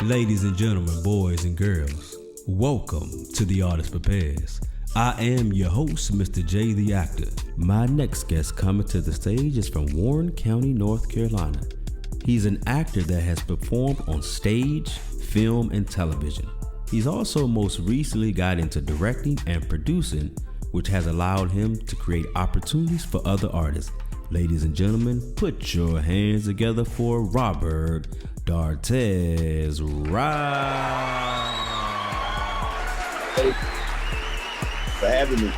Ladies and gentlemen, boys and girls, welcome to The Artist Prepares. I am your host, Mr. J the Actor. My next guest coming to the stage is from Warren County, North Carolina. He's an actor that has performed on stage, film, and television. He's also most recently got into directing and producing, which has allowed him to create opportunities for other artists. Ladies and gentlemen, put your hands together for Robert Dartez Wright. Hey, for having me, man.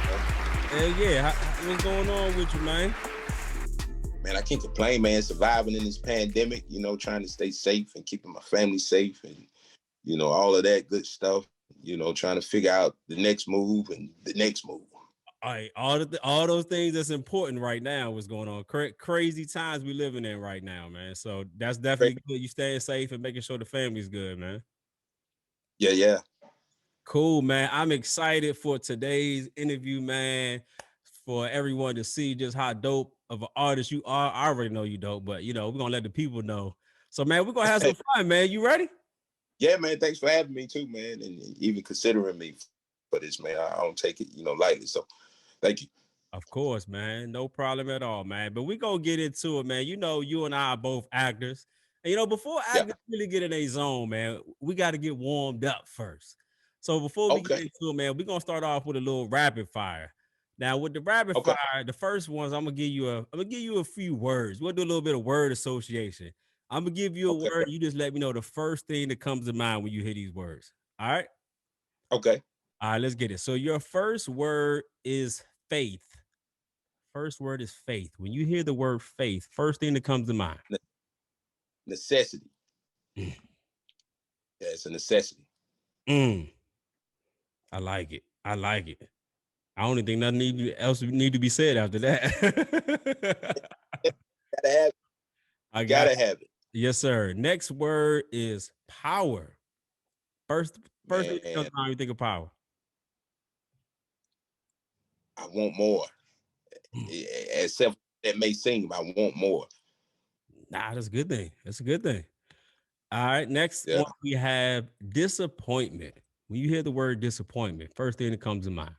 Hell yeah. What's going on with you, man? Man, I can't complain, man. Surviving in this pandemic, trying to stay safe and keeping my family safe and, all of that good stuff, trying to figure out the next move and the next move. All right, all those things that's important right now. What's going on? Crazy times we living in right now, man. So that's definitely good. You staying safe and making sure the family's good, man. Yeah. Cool, man. I'm excited for today's interview, man. For everyone to see just how dope of an artist you are. I already know you dope, but we're gonna let the people know. So, man, we're gonna have some fun, man. You ready? Yeah, man. Thanks for having me too, man, and even considering me for this, man. I don't take it, lightly. So, thank you. Of course, man. No problem at all, man. But we gonna get into it, man. You and I are both actors. And before Yeah. actors really get in a zone, man, we got to get warmed up first. So before we get Okay. into it, man, we're gonna start off with a little rapid fire. Now, with the rapid Okay. fire, the first ones, I'm gonna give you a few words. We'll do a little bit of word association. I'm gonna give you a Okay. word. You just let me know the first thing that comes to mind when you hear these words. All right. Okay. All right, let's get it. So your first word is faith. First word is faith. When you hear the word faith, first thing that comes to mind. Necessity. Mm. Yeah, it's a necessity. I like it. I like it. I don't think nothing else need to be said after that. Gotta have it. I got Gotta it. have it. Yes, sir. Next word is power. First thing that comes Man, to mind, you think of power. I want more. Mm. As self that may seem, I want more. Nah, that's a good thing. That's a good thing. All right. Next Yeah. one, we have disappointment. When you hear the word disappointment, first thing that comes to mind.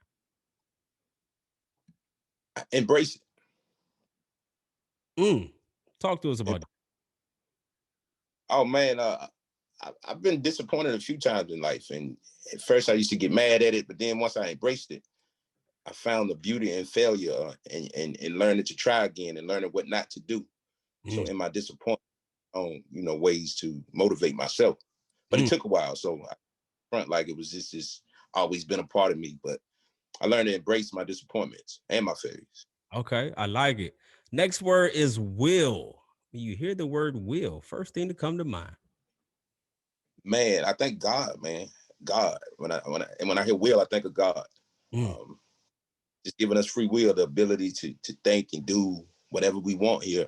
Embrace Talk to us it. about Oh man, I've been disappointed a few times in life, and at first I used to get mad at it, but then once I embraced it, I found the beauty in failure and learning to try again and learning what not to do. So it. in my disappointment, ways to motivate myself, but it took a while. So I front like it was just always been a part of me, but I learned to embrace my disappointments and my failures. Okay, I like it. Next word is will. When you hear the word will, first thing to come to mind. Man, I thank God, man. God, when I hear will, I think of God. Mm. Um, just giving us free will, the ability to think and do whatever we want here.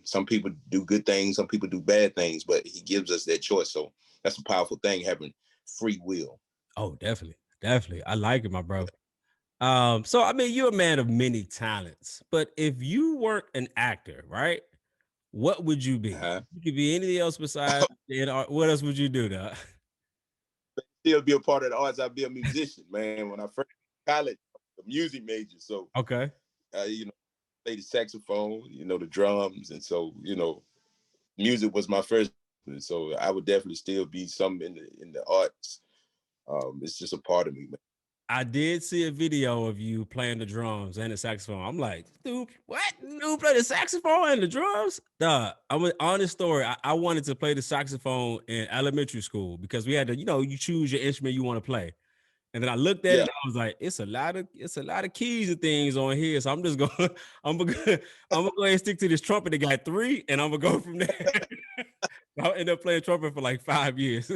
Some people do good things, some people do bad things, but he gives us that choice. So that's a powerful thing, having free will. Oh, definitely. Definitely. I like it, my bro. So I mean, you're a man of many talents, but if you weren't an actor, right? What would you be? Uh-huh. You could be anything else besides what else would you do though? Still be a part of the arts. I'd be a musician, man. When I first college, I was a music major. So Okay. uh, you know, play the saxophone, the drums, and so music was my first. And so I would definitely still be some in the arts. It's just a part of me, man. I did see a video of you playing the drums and the saxophone. I'm like, dude, what? Dude, play the saxophone and the drums? Duh. I'm an honest story. I wanted to play the saxophone in elementary school because we had to, you choose your instrument you want to play. And then I looked at it Yeah. and I was like, it's a lot of keys and things on here. So I'm just going, I'm gonna go ahead and stick to this trumpet that got 3, and I'm gonna go from there. I'll end up playing trumpet for like 5 years.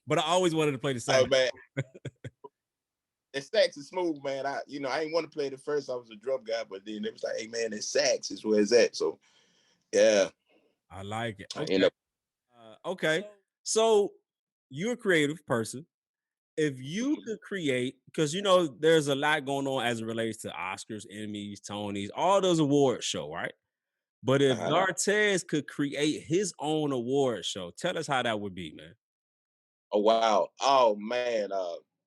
But I always wanted to play the Oh sax. man, that sax is smooth, man. I ain't want to play it at first. I was a drum guy, but then it was like, hey man, that sax is where it's at. So yeah, I like it. I end Okay. up. Okay. So you're a creative person. If you could create, because there's a lot going on as it relates to Oscars, Emmys, Tonys, all those awards show, right? But if Uh-huh. Dartez could create his own award show, tell us how that would be, man. Oh wow. Oh man.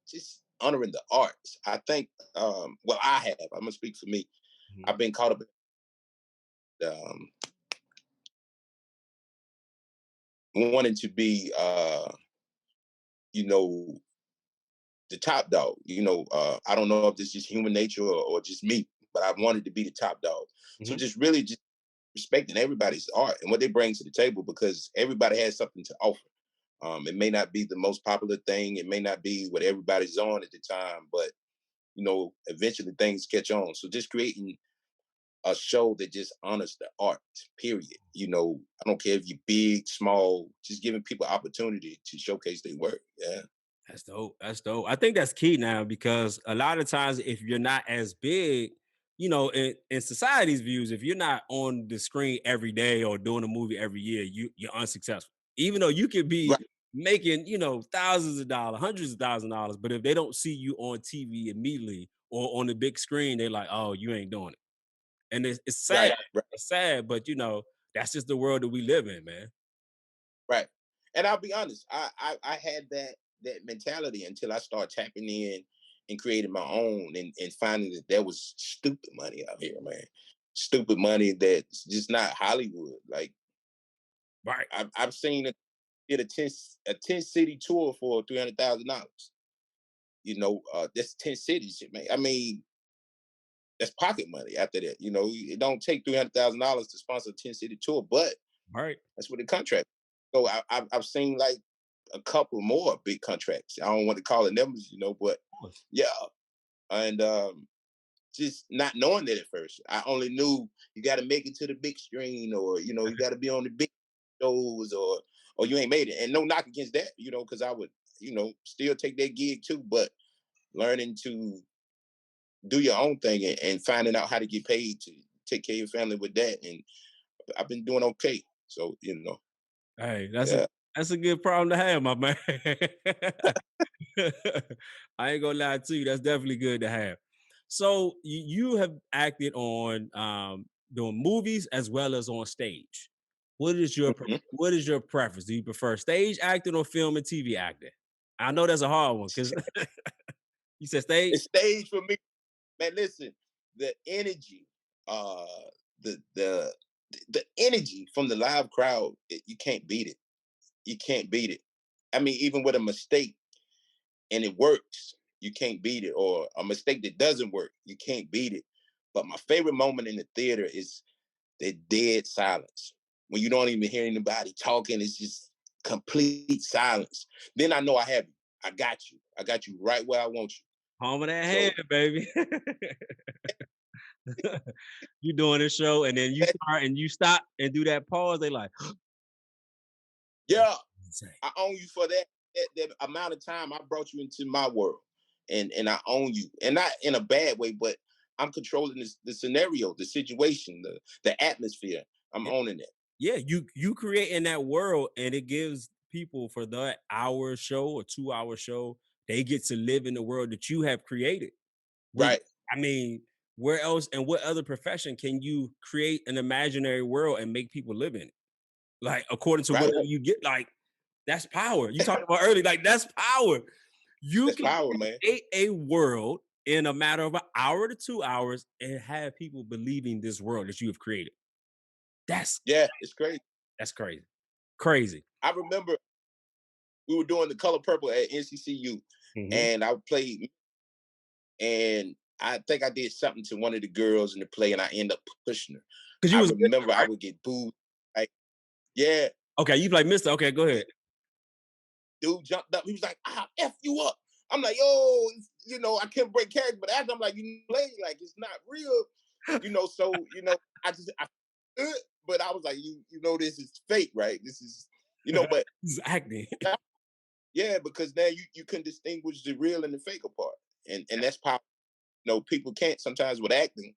Just honoring the arts. I think well, I have. I'm gonna speak for me. Mhm. I've been caught up in wanting to be you know, the top dog. I don't know if this is just human nature or just me, but I wanted to be the top dog. So Mhm. just really just respecting everybody's art and what they bring to the table because everybody has something to offer. It may not be the most popular thing, it may not be what everybody's on at the time, but eventually things catch on. So just creating a show that just honors the art, period. I don't care if you're big, small, just giving people opportunity to showcase their work. Yeah. That's dope. That's dope. I think that's key now because a lot of times, if you're not as big, in society's views, if you're not on the screen every day or doing a movie every year, you're unsuccessful. Even though you could be Right, making, thousands of dollars, hundreds of thousands of dollars, but if they don't see you on TV immediately or on the big screen, they're like, "Oh, you ain't doing it." And it's sad. right, right, It's sad, but that's just the world that we live in, man. right. And I'll be honest, I had that mentality until I started tapping in and creating my own and finding that there was stupid money out here, man. Stupid money that's just not Hollywood. Like Right. I've seen it did a 10 city tour for $300,000. That's 10 cities, man. I mean, that's pocket money after that. It don't take $300,000 to sponsor a 10 city tour, but Right. that's what the contract. So I've seen like a couple more big contracts. I don't want to call it numbers, but Of course. yeah. And just not knowing that at first. I only knew you got to make it to the big screen, or you got to be on the big shows, or you ain't made it. And no knock against that, because I would, still take that gig too. But learning to do your own thing and finding out how to get paid to take care of your family with that, and I've been doing okay. So Hey, yeah. that's a good problem to have, my man. I ain't gonna lie to you. That's definitely good to have. So you have acted on doing movies as well as on stage. Mhm. What is your preference? Do you prefer stage acting or film and TV acting? I know that's a hard one because you said stage. It's stage for me, man. Listen, the energy, uh, the the energy from the live crowd, you can't beat it. You can't beat it. I mean, even with a mistake and it works, you can't beat it. Or a mistake that doesn't work, you can't beat it. But my favorite moment in the theater is the dead silence. When you don't even hear anybody talking, it's just complete silence. Then I know I have you. I got you. I got you right where I want you. Home of that hand, So baby. You doing a show and then you start and you stop and do that pause. They like, yeah, insane. I own you for that amount of time I brought you into my world. And I own you. And not in a bad way, but I'm controlling the scenario, the situation, the atmosphere. I'm owning it. Yeah, you creating that world and it gives people for that hour show or 2 hour show, they get to live in the world that you have created. Which Right, I mean, where else and what other profession can you create an imaginary world and make people live in it? Like according to right. whatever you get, like that's power. You talked about early, like that's power. You That's can power, man. create a world in a matter of an hour to 2 hours and have people believing this world that you have created. That's Yeah, it's crazy. that's crazy. Crazy. I remember we were doing the color purple at NCCU, Mhm. and I played, and I think I did something to one of the girls in the play, and I end up pushing her. 'Cause you I was remember Mr., I right? would get booed. Like, yeah, Okay, you play Mr. Okay, go yeah. ahead. Dude jumped up. He was like, "I'll F you up." I'm like, yo, I can't break character, but after I'm like, you play like it's not real, So I but I was like, this is fake, right? This is, but This is acting. yeah, because now you can distinguish the real and the fake apart, and that's power. People can't sometimes with acting,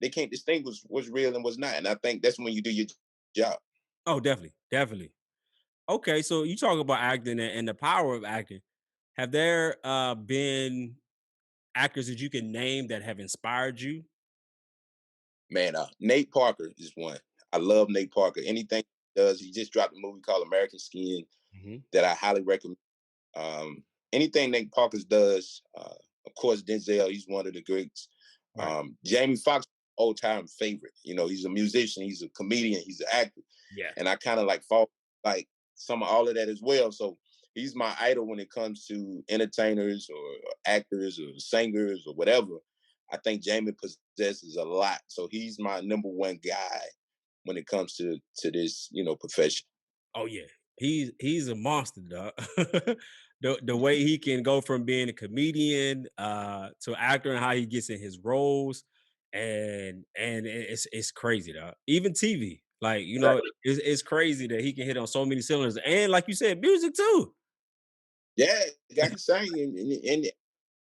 they can't distinguish what's real and what's not, and I think that's when you do your job. Oh, definitely, definitely. Okay, so you talk about acting and the power of acting. Have there been actors that you can name that have inspired you? Man, Nate Parker is one. I love Nate Parker. Anything he does, he just dropped a movie called American Skin that I highly recommend. Anything Nate Parker does, of course, Denzel, he's one of the greats. Right. Jamie Foxx, old time favorite. You know, he's a musician, he's a comedian, he's an actor. Yeah. And I kind of like fall like some of all of that as well. So he's my idol when it comes to entertainers or actors or singers or whatever. I think Jamie possesses a lot. So he's my number one guy when it comes to this, you know, profession. Oh yeah, he's a monster, dog. The way he can go from being a comedian to actor and how he gets in his roles, and it's crazy, dog. Even TV, like Right. it's crazy that he can hit on so many cylinders, and like you said, music too. Yeah, guy can sing and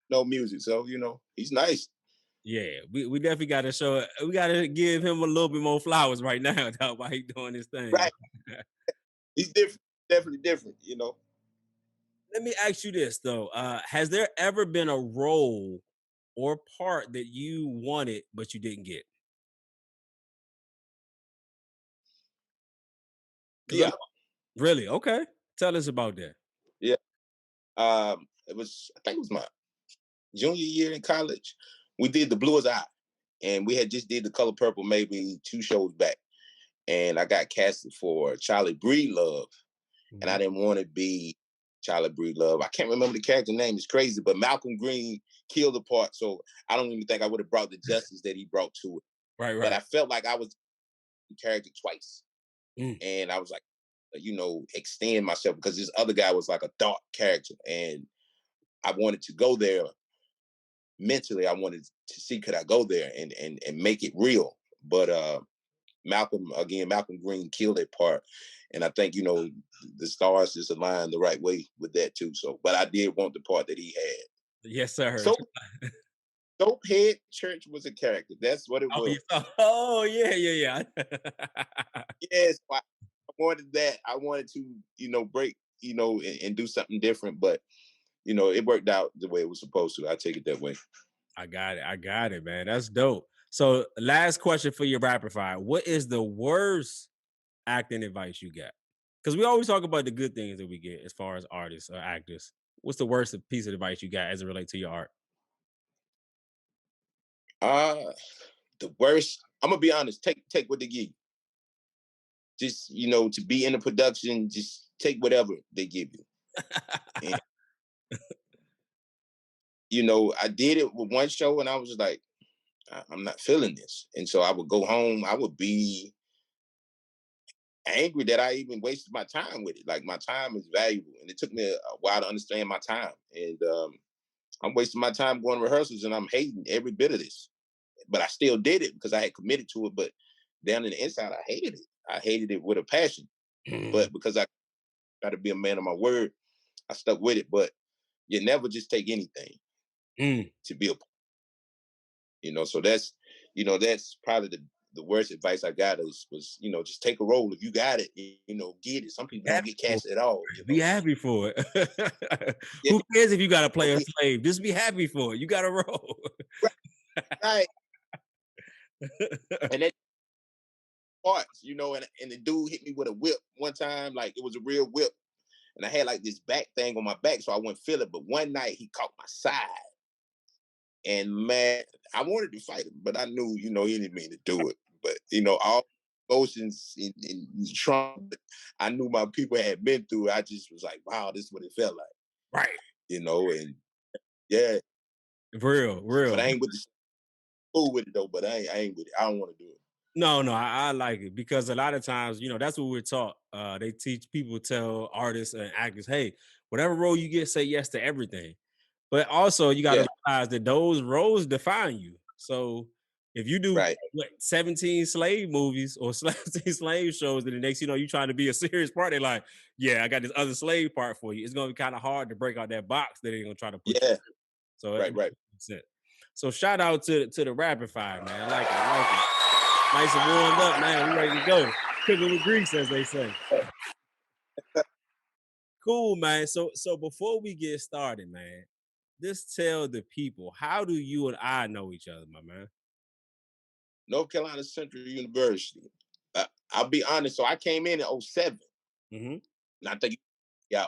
no music. So, you know, he's nice. Yeah, we definitely got to show. We got to give him a little bit more flowers right now, dog, while he doing his thing. Right. He's different, definitely different, you know. Let me ask you this though: has there ever been a role or part that you wanted but you didn't get? Because Yeah, really, okay, tell us about that. yeah. It was, I think it was my junior year in college. We did The Blue as Eye, and we had just did The Color Purple maybe 2 shows back. And I got casted for Charlie Breedlove, and I Mhm. didn't want to be Charlie Breedlove. I can't remember the character name. It's crazy, but Malcolm Green killed the part, so I don't even think I would have brought the justice that he brought to it. Right, But right. I felt like I was the character twice, Mm. and I was like, you know, extend myself because this other guy was like a dark character, and I wanted to go there mentally. I wanted to see could I go there and make it real. But Malcolm Green killed that part, and I think you know the stars just aligned the right way with that too. So, but I did want the part that he had. Yes, sir. So, Soaphead Church was a character. That's what it Oh, was. oh yeah, yeah, yeah. Yes, I wanted that. I wanted to, you know, break, you know, and do something different. But you know, it worked out the way it was supposed to. I take it that way. I got it. I got it, man. That's dope. So, last question for your rapid fire: what is the worst acting advice you got? Because we always talk about the good things that we get as far as artists or actors. What's the worst piece of advice you got as it relates to your art? Uh the worst. I'm gonna be honest. Take what they give you. Just you know, to be in the production, just take whatever they give you. And you know, I did it with one show, and I was like, I'm not feeling this. And so I would go home. I would be angry that I even wasted my time with it. Like my time is valuable, and it took me a while to understand my time. And I'm wasting my time going to rehearsals, and I'm hating every bit of this. But I still did it because I had committed to it. But down in the inside, I hated it. I hated it with a passion. Mm, But because I got to be a man of my word, I stuck with it. But you never just take anything mm. to be a, you know. So that's, you know, that's probably the worst advice I got is was, you know, just take a role. If you got it, you know, get it. Some people don't Happy get for cast at all, it. you Be know. happy for it. Yeah, Who cares if you got to play a okay, slave? Just be happy for it. You got to roll. right, right. And that parts, you know, and the dude hit me with a whip one time, like it was a real whip. And I had like this back thing on my back, so I wouldn't feel it. But one night he caught my side. And man, I wanted to fight him, but I knew, you know, he didn't mean to do it. But you know, all emotions in Trump, I knew my people had been through it. I just was like, wow, this is what it felt like, Right. you know. And yeah, Real, but real. I ain't with the cool with it though. But I ain't with it. I don't want to do it. No, no, I like it because a lot of times, that's what we're taught. They teach people, tell artists and actors, hey, whatever role you get, say yes to everything. But also, you got Yeah, to realize that those roles define you. So if you do right. 17 slave movies or 17 slave shows, then the next, you trying to be a serious part, they're like, yeah, I got this other slave part for you. It's going to be kind of hard to break out that box that they're going to try to put you. Yeah, So it right, right. makes sense. So shout out to the rapid fire, man. I like it. I like it. Nice and warmed up, man. We ready to go. Cooking with grease, as they say. Cool, man. So before we get started, man, just tell the people, how do you and I know each other, my man? North Carolina Central University. I'll be honest. So I came in 07. Mm-hmm. Not that yeah,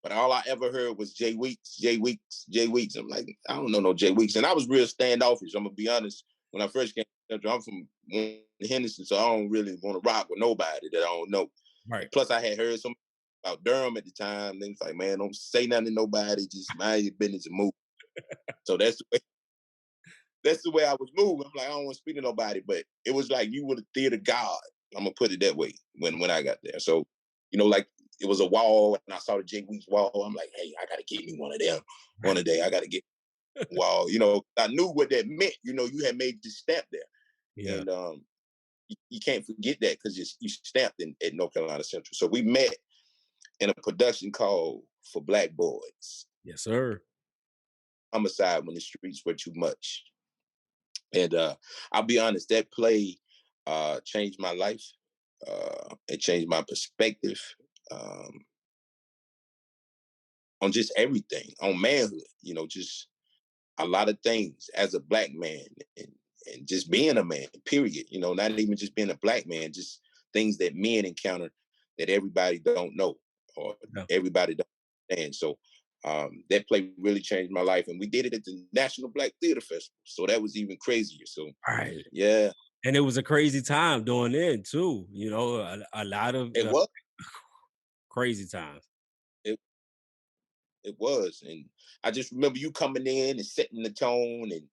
but all I ever heard was Jay Weeks, Jay Weeks, Jay Weeks. I'm like, I don't know no Jay Weeks, and I was real standoffish. I'm gonna be honest. When I first came, I'm from Henderson, so I don't really want to rock with nobody that I don't know. Right. And plus, I had heard some about Durham at the time. And it's like, man, don't say nothing to nobody. Just mind your business and move. So that's the way I was moving. I'm like, I don't want to speak to nobody, but it was like you were the theater god. I'm gonna put it that way when I got there. So, like it was a wall, and I saw the Jay Weeks wall. I'm like, hey, I gotta get me one of them one day. I gotta get wall. I knew what that meant. You had made this stamp there, Yeah. and you can't forget that because you stamped at North Carolina Central. So we met in a production called For Black Boys. Yes, sir. Homicide When the Streets Were Too Much. And I'll be honest, that play changed my life. It changed my perspective on just everything, on manhood, just a lot of things as a Black man and just being a man, period. Not even just being a Black man, just things that men encounter that everybody don't know or everybody don't understand. So that play really changed my life. And we did it at the National Black Theater Festival. So that was even crazier. So, Right. yeah. And it was a crazy time doing it too. A lot of It was. crazy times. It was. And I just remember you coming in and setting the tone. And,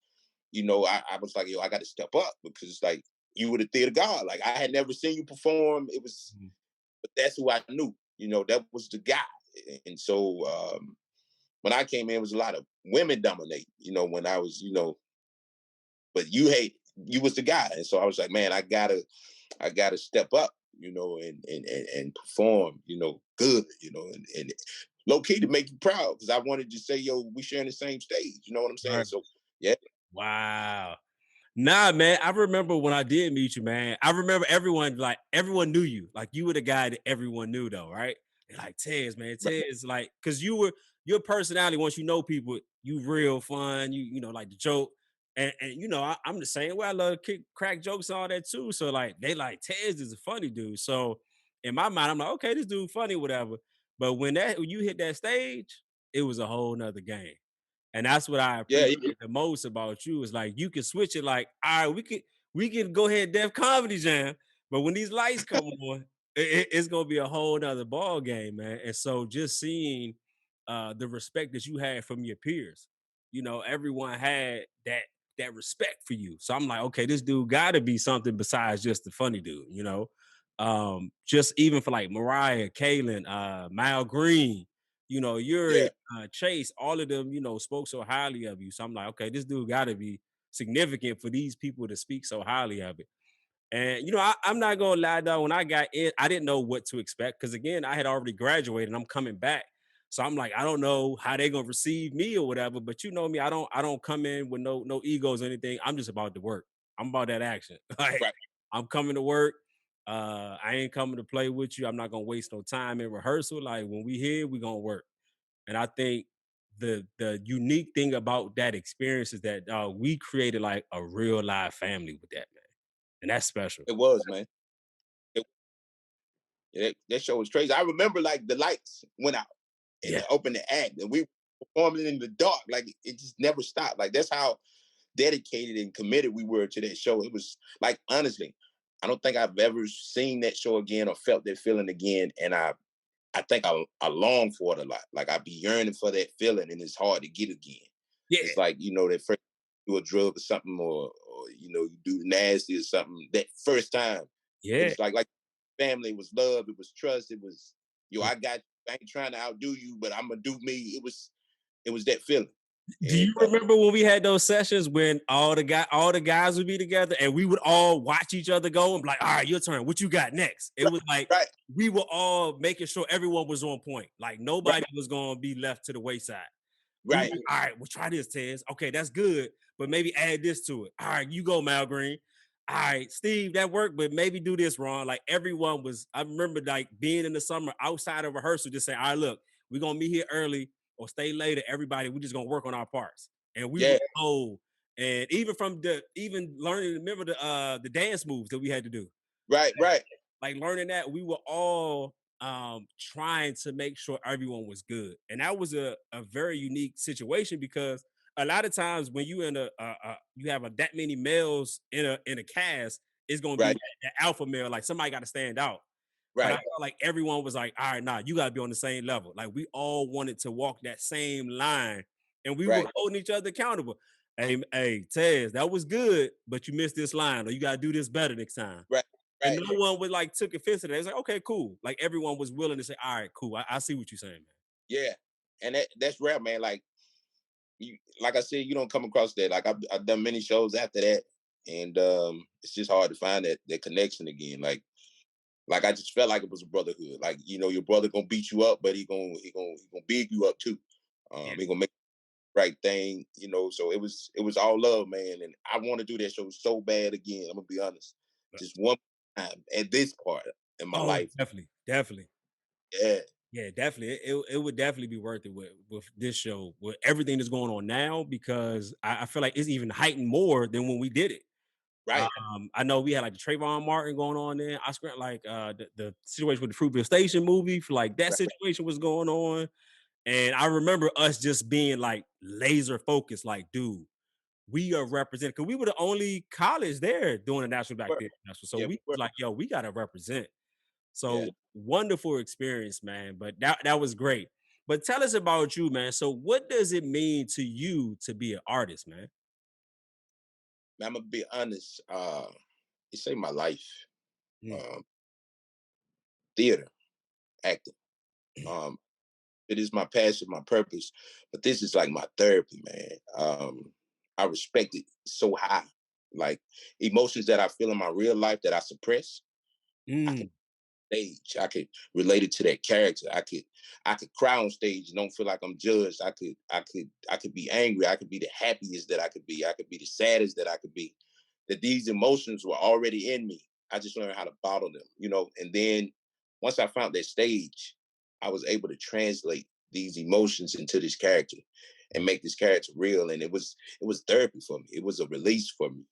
I was like, yo, I got to step up because it's like you were the theater god. Like I had never seen you perform. It was, but that's who I knew. That was the guy. And so when I came in, it was a lot of women dominate, when I was, but you was the guy. And so I was like, man, I gotta step up, and perform, good, and low key to make you proud because I wanted to say, yo, we sharing the same stage. You know what I'm saying? Right. So yeah. Wow. Nah, man. I remember when I did meet you, man. I remember everyone knew you. Like you were the guy that everyone knew, though, right? They're like Tez, man. Tez, like, cause your personality. Once you know people, you real fun. Like the joke, and I'm the same way. I love to crack jokes and all that too. So like they like Tez is a funny dude. So in my mind, I'm like, okay, this dude funny, whatever. But when you hit that stage, it was a whole nother game. And that's what I Yeah. appreciate the most about you is like you can switch it like, all right, we can go ahead and Def Comedy Jam, but when these lights come on, it's gonna be a whole nother ball game, man. And so just seeing the respect that you had from your peers, everyone had that respect for you. So I'm like, okay, this dude gotta be something besides just the funny dude, just even for like Mariah, Kaylin, Mal Green, Yeah. Yuri, Chase, all of them, spoke so highly of you. So I'm like, okay, this dude got to be significant for these people to speak so highly of it. And I'm not gonna lie, though. When I got in, I didn't know what to expect because again, I had already graduated. And I'm coming back, so I'm like, I don't know how they're gonna receive me or whatever. But you know me, I don't come in with no egos or anything. I'm just about the work. I'm about that action. Like Right. I'm coming to work. I ain't coming to play with you. I'm not gonna waste no time in rehearsal. Like when we here, we gonna work. And I think the unique thing about that experience is that we created like a real live family with that, man. And that's special. It was, man. It, that show was crazy. I remember like the lights went out and Yeah. they opened the act and we were performing in the dark. Like it just never stopped. Like that's how dedicated and committed we were to that show. It was like, honestly, I don't think I've ever seen that show again or felt that feeling again. And I think I long for it a lot. Like I be yearning for that feeling and it's hard to get again. Yeah. It's like, that first you do a drug or something or you do nasty or something. That first time, it Yeah. was like family, it was love, it was trust, it was, I ain't trying to outdo you, but I'm gonna do me. It was that feeling. Do And you remember when we had those sessions when all the guys would be together and we would all watch each other go and be like, all right, your turn. What you got next? It was like right, we were all making sure everyone was on point. Like nobody was gonna be left to the wayside. We right, were, all right, we'll try this, Tez. Okay, that's good, but maybe add this to it. All right, you go, Mal Green. All right, Steve, that worked, but maybe do this, Ron. Like everyone was, I remember like being in the summer outside of rehearsal, just saying, all right, look, we're gonna meet here early or stay later. Everybody, we're just gonna work on our parts. And we yeah, were and even from even learning, remember the dance moves that we had to do. Right. Like learning that we were all trying to make sure everyone was good. And that was a very unique situation because a lot of times when you in you have that many males in a cast, it's gonna be Right. that alpha male, like somebody got to stand out. But I Right. felt like everyone was like, all right, nah, you gotta be on the same level. Like we all wanted to walk that same line and we were Right. holding each other accountable. Hey, Tez, that was good, but you missed this line, or you gotta do this better next time. Right. And Right. no one would like took offense to that. It's like, okay, cool. Like everyone was willing to say, all right, cool. I see what you're saying, man. Yeah. And that's rare, man. Like you, like I said, you don't come across that. Like I've done many shows after that, and it's just hard to find that connection again. Like I just felt like it was a brotherhood. Like your brother gonna beat you up, but he gonna big you up too. Yeah. He gonna make the right thing. So it was all love, man. And I want to do that show so bad again. I'm gonna be honest, just one time at this part in my Oh, life. definitely. Yeah. Yeah, definitely. It would definitely be worth it with this show, with everything that's going on now, because I feel like it's even heightened more than when we did it. Right. I know we had like the Trayvon Martin going on there. I spent like the situation with the Fruitville Station movie, for like that Right. situation was going on. And I remember us just being like laser focused, like, dude, we are represented because we were the only college there doing a National Black Theater Festival. So Yeah. we was like, yo, we gotta represent. Yeah. So wonderful experience, man. But that was great. But tell us about you, man. So what does it mean to you to be an artist, man? I'm gonna be honest. It saved my life. Mm. Um, Theater, acting. Um, it is my passion, my purpose, but this is like my therapy, man. I respect it so high. Like emotions that I feel in my real life that I suppress, I can Mm. stage. I could relate it to that character. I could cry on stage and don't feel like I'm judged. I could be angry. I could be the happiest that I could be. I could be the saddest that I could be. That these emotions were already in me. I just learned how to bottle them. And then once I found that stage, I was able to translate these emotions into this character and make this character real. And it was therapy for me. It was a release for me.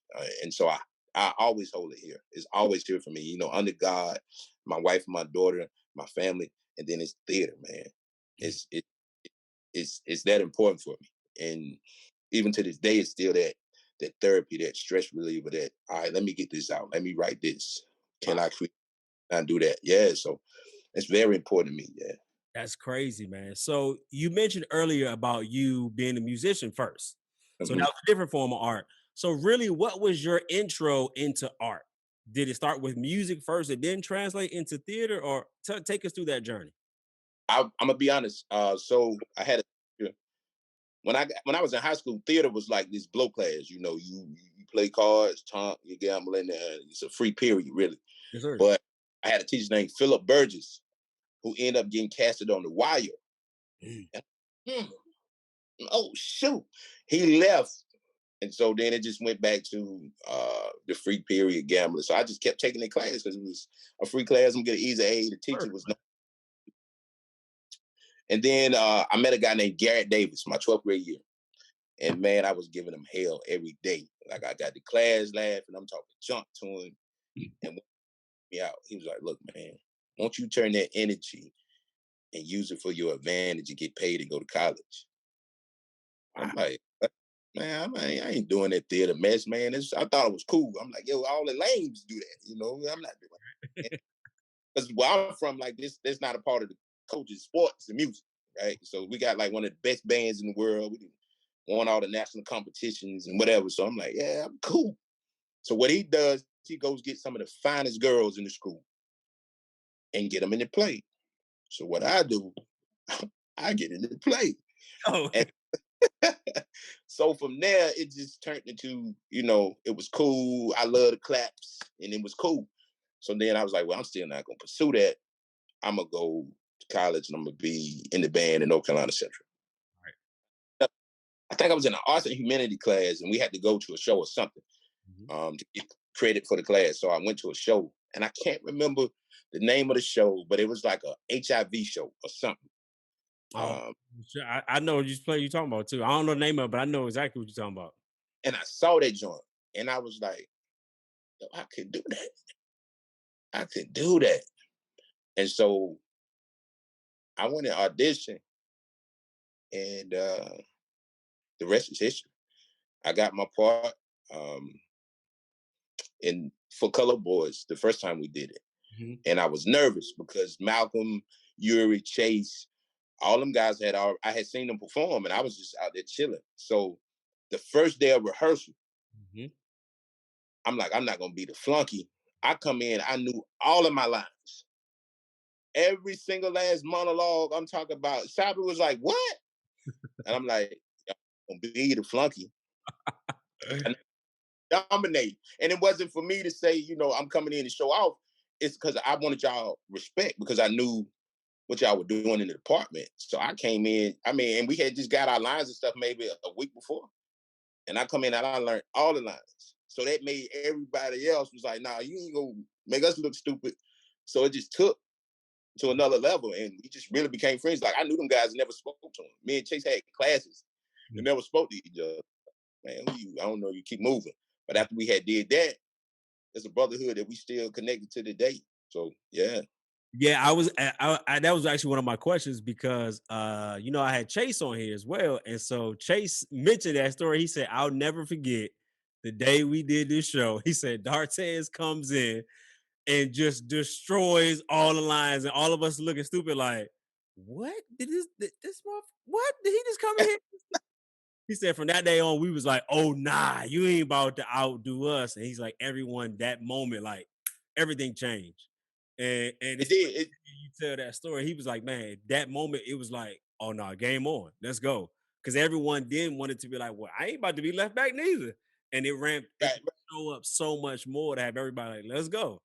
And so I always hold it here. It's always here for me. Under God, my wife, my daughter, my family, and then it's theater, man. Mm. It's that important for me. And even to this day, it's still that therapy, that stress reliever, that all right, let me get this out. Let me write this. Can Wow. I create and do that? Yeah. So it's very important to me. Yeah. That's crazy, man. So you mentioned earlier about you being a musician first. So that Mhm. was a different form of art. So really, what was your intro into art? Did it start with music first and then translate into theater, or take us through that journey? I'm gonna be honest. So I had a when I was in high school, theater was like this blow class. You play cards, talk, you gamble in there. It's a free period, really. Yes, sir. But I had a teacher named Philip Burgess who ended up getting casted on The Wire. Mm. And, hmm, oh shoot, he left, and so then it just went back to the free period gambling. So I just kept taking the class because it was a free class. I'm getting easy A. The teacher Perfect. was no. And then I met a guy named Garrett Davis, my 12th grade year. And man, I was giving him hell every day. Like I got the class laughing. I'm talking junk to him and me out. He was like, "Look, man, won't you turn that energy and use it for your advantage and get paid and go to college?" I'm Wow. like, I ain't doing that theater mess, man. I thought it was cool. I'm like, yo, all the lames do that. I'm not doing it. Because where I'm from, like this, that's not a part of the coaches, sports and music, right? So we got like one of the best bands in the world. We won all the national competitions and whatever. So I'm like, yeah, I'm cool. So what he does, he goes get some of the finest girls in the school and get them in the play. So what I do, I get in the play. Oh, And so from there, it just turned into, it was cool. I love the claps and it was cool. So then I was like, well, I'm still not going to pursue that. I'm going to go to college and I'm going to be in the band in North Carolina Central. I think I was in an arts and humanity class and we had to go to a show or something to get credit for the class. So I went to a show and I can't remember the name of the show, but it was like a HIV show or something. oh, Um, sure. I know what you talking about too. I don't know the name of it, but I know exactly what you're talking about. and I saw that joint and I was like, yo, I could do that. I could do that. And so I went and auditioned, and the rest is history. I got my part in For Color Boys the first time we did it. Mhm. And I was nervous because Malcolm, Yuri, Chase, all them guys I had seen them perform, and I was just out there chilling. So the first day of rehearsal, Mhm. I'm like, I'm not gonna be the flunky. I come in, I knew all of my lines. Every single last monologue I'm talking about. Sabi was like, what? And I'm like, I'm gonna be the flunky. And dominate. And it wasn't for me to say, I'm coming in to show off. It's because I wanted y'all respect because I knew what y'all were doing in the department. So I came in, and we had just got our lines and stuff maybe a week before. And I come in and I learned all the lines. So that made everybody else was like, nah, you ain't gonna make us look stupid. So it just took to another level. And we just really became friends. Like I knew them guys, never spoke to them. Me and Chase had classes and never spoke to each other. Man, I don't know, you keep moving. But after we had did that, it's a brotherhood that we still connected to today. So yeah. Yeah, that was actually one of my questions because I had Chase on here as well. And so Chase mentioned that story. He said, I'll never forget the day we did this show. He said Dartez comes in and just destroys all the lines, and all of us looking stupid like, what? What? Did he just come in here? He said from that day on, we was like, oh nah, you ain't about to outdo us. And he's like, everyone that moment, like everything changed. And It it's did. you tell that story. He was like, man, that moment, it was like, oh no, nah, game on. Let's go. Because everyone then wanted to be like, well, I ain't about to be left back neither. And it ramped it Right. show up so much more to have everybody like, let's go.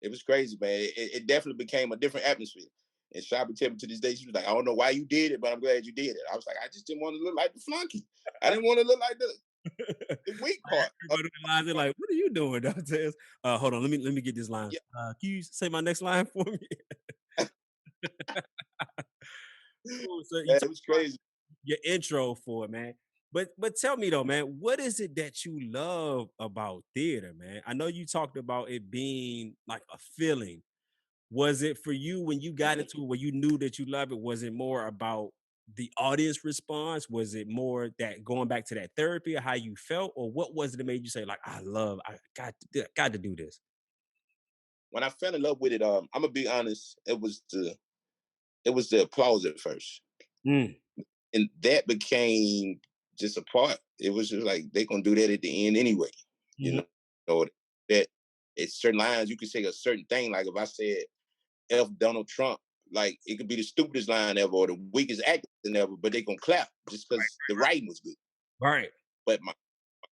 It was crazy, man. It definitely became a different atmosphere. And Shabby tell me to this day, she was like, I don't know why you did it, but I'm glad you did it. I was like, I just didn't want to look like the flunky. I didn't want to look like the weak part. Everybody in line, they're like, what are you doing, Dartez? Hold on, let me get this line. Yeah. Can you say my next line for me? Cool. So you Man, took it was crazy. your intro for it, man. But tell me though, man, what is it that you love about theater, man? I know you talked about it being like a feeling. Was it for you when you got into it where you knew that you love it? Was it more about the audience response? Was it more that going back to that therapy or how you felt? Or what was it that made you say, like, I got to do this? When I fell in love with it, I'm gonna be honest, it was the applause at first. Mm. And that became just a part. It was just like they gonna do that at the end anyway. You Mhm. know that it's certain lines you could say a certain thing. Like if I said F Donald Trump, like it could be the stupidest line ever or the weakest acting ever, but they gonna clap just because the writing was good. Right. But my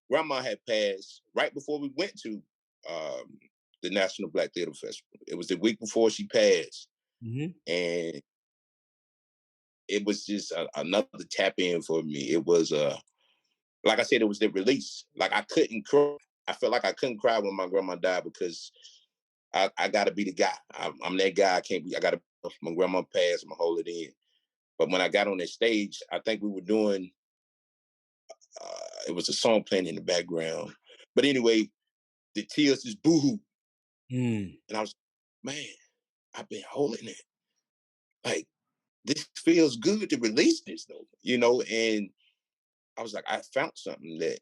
grandma had passed right before we went to um, the National Black Theater Festival. It was the week before she passed, Mhm. and it was just another tap in for me. It was like I said, it was the release. Like I couldn't cry. I felt like I couldn't cry when my grandma died because I got to be the guy. I'm that guy. I can't be. I got to. My grandma passed. I'm gonna hold it in. But when I got on that stage, I think we were doing. It was a song playing in the background. But anyway, the tears is boohoo, Mm. and I was, man, I've been holding it. Like this feels good to release this though, and I was like, I found something that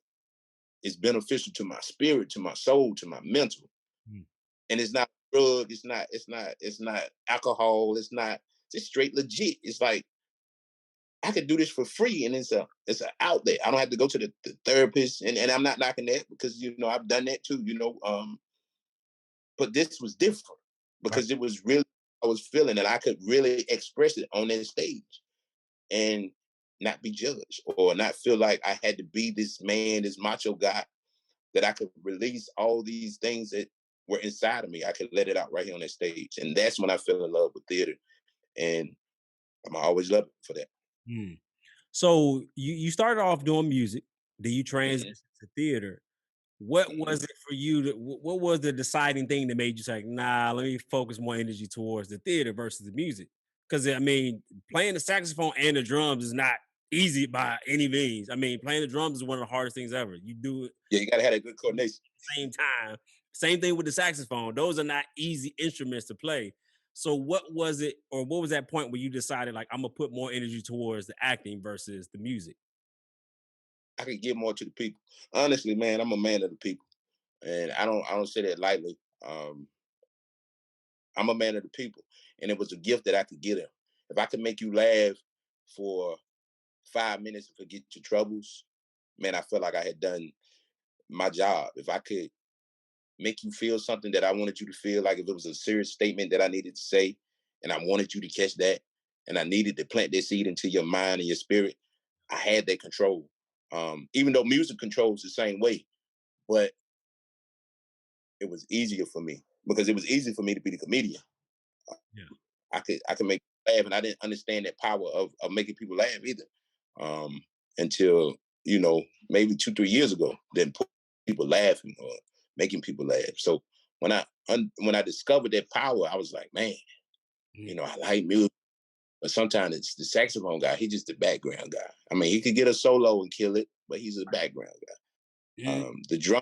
is beneficial to my spirit, to my soul, to my mental. Mm. And it's not drug, it's not alcohol, it's not just straight legit. It's like I could do this for free and it's an outlet. I don't have to go to the therapist and I'm not knocking that because I've done that too, but this was different Right. because it was really I was feeling that I could really express it on that stage and not be judged or not feel like I had to be this man, this macho guy, that I could release all these things that were inside of me. I could let it out right here on that stage. And that's when I fell in love with theater. And I'm always love it for that. Mm. So you started off doing music, then you transitioned Hmm. to theater. What was Hmm. it for you? What was the deciding thing that made you say, "Nah, let me focus more energy towards the theater versus the music"? Because I mean, playing the saxophone and the drums is not easy by any means. I mean, playing the drums is one of the hardest things ever. You do it Yeah, you gotta have that good at coordination. the same time, Same thing with the saxophone. Those are not easy instruments to play. So what was it, or what was that point where you decided like I'm gonna put more energy towards the acting versus the music? I could give more to the people. Honestly, man, I'm a man of the people, and I don't say that lightly. Um, I'm a man of the people, and it was a gift that I could get him. If I could make you laugh for 5 minutes and forget your troubles, man, I felt like I had done my job. If I could make you feel something that I wanted you to feel, like if it was a serious statement that I needed to say, and I wanted you to catch that, and I needed to plant that seed into your mind and your spirit, I had that control. Even though music controls the same way, but it was easier for me because it was easy for me to be the comedian. Yeah. I could make people laugh, and I didn't understand that power of making people laugh either, until maybe 2-3 years ago. Then people laughing or making people laugh. So when I discovered that power, I was like, man, I like music, but sometimes it's the saxophone guy. He's just the background guy. I mean, he could get a solo and kill it, but he's a background guy. The drum,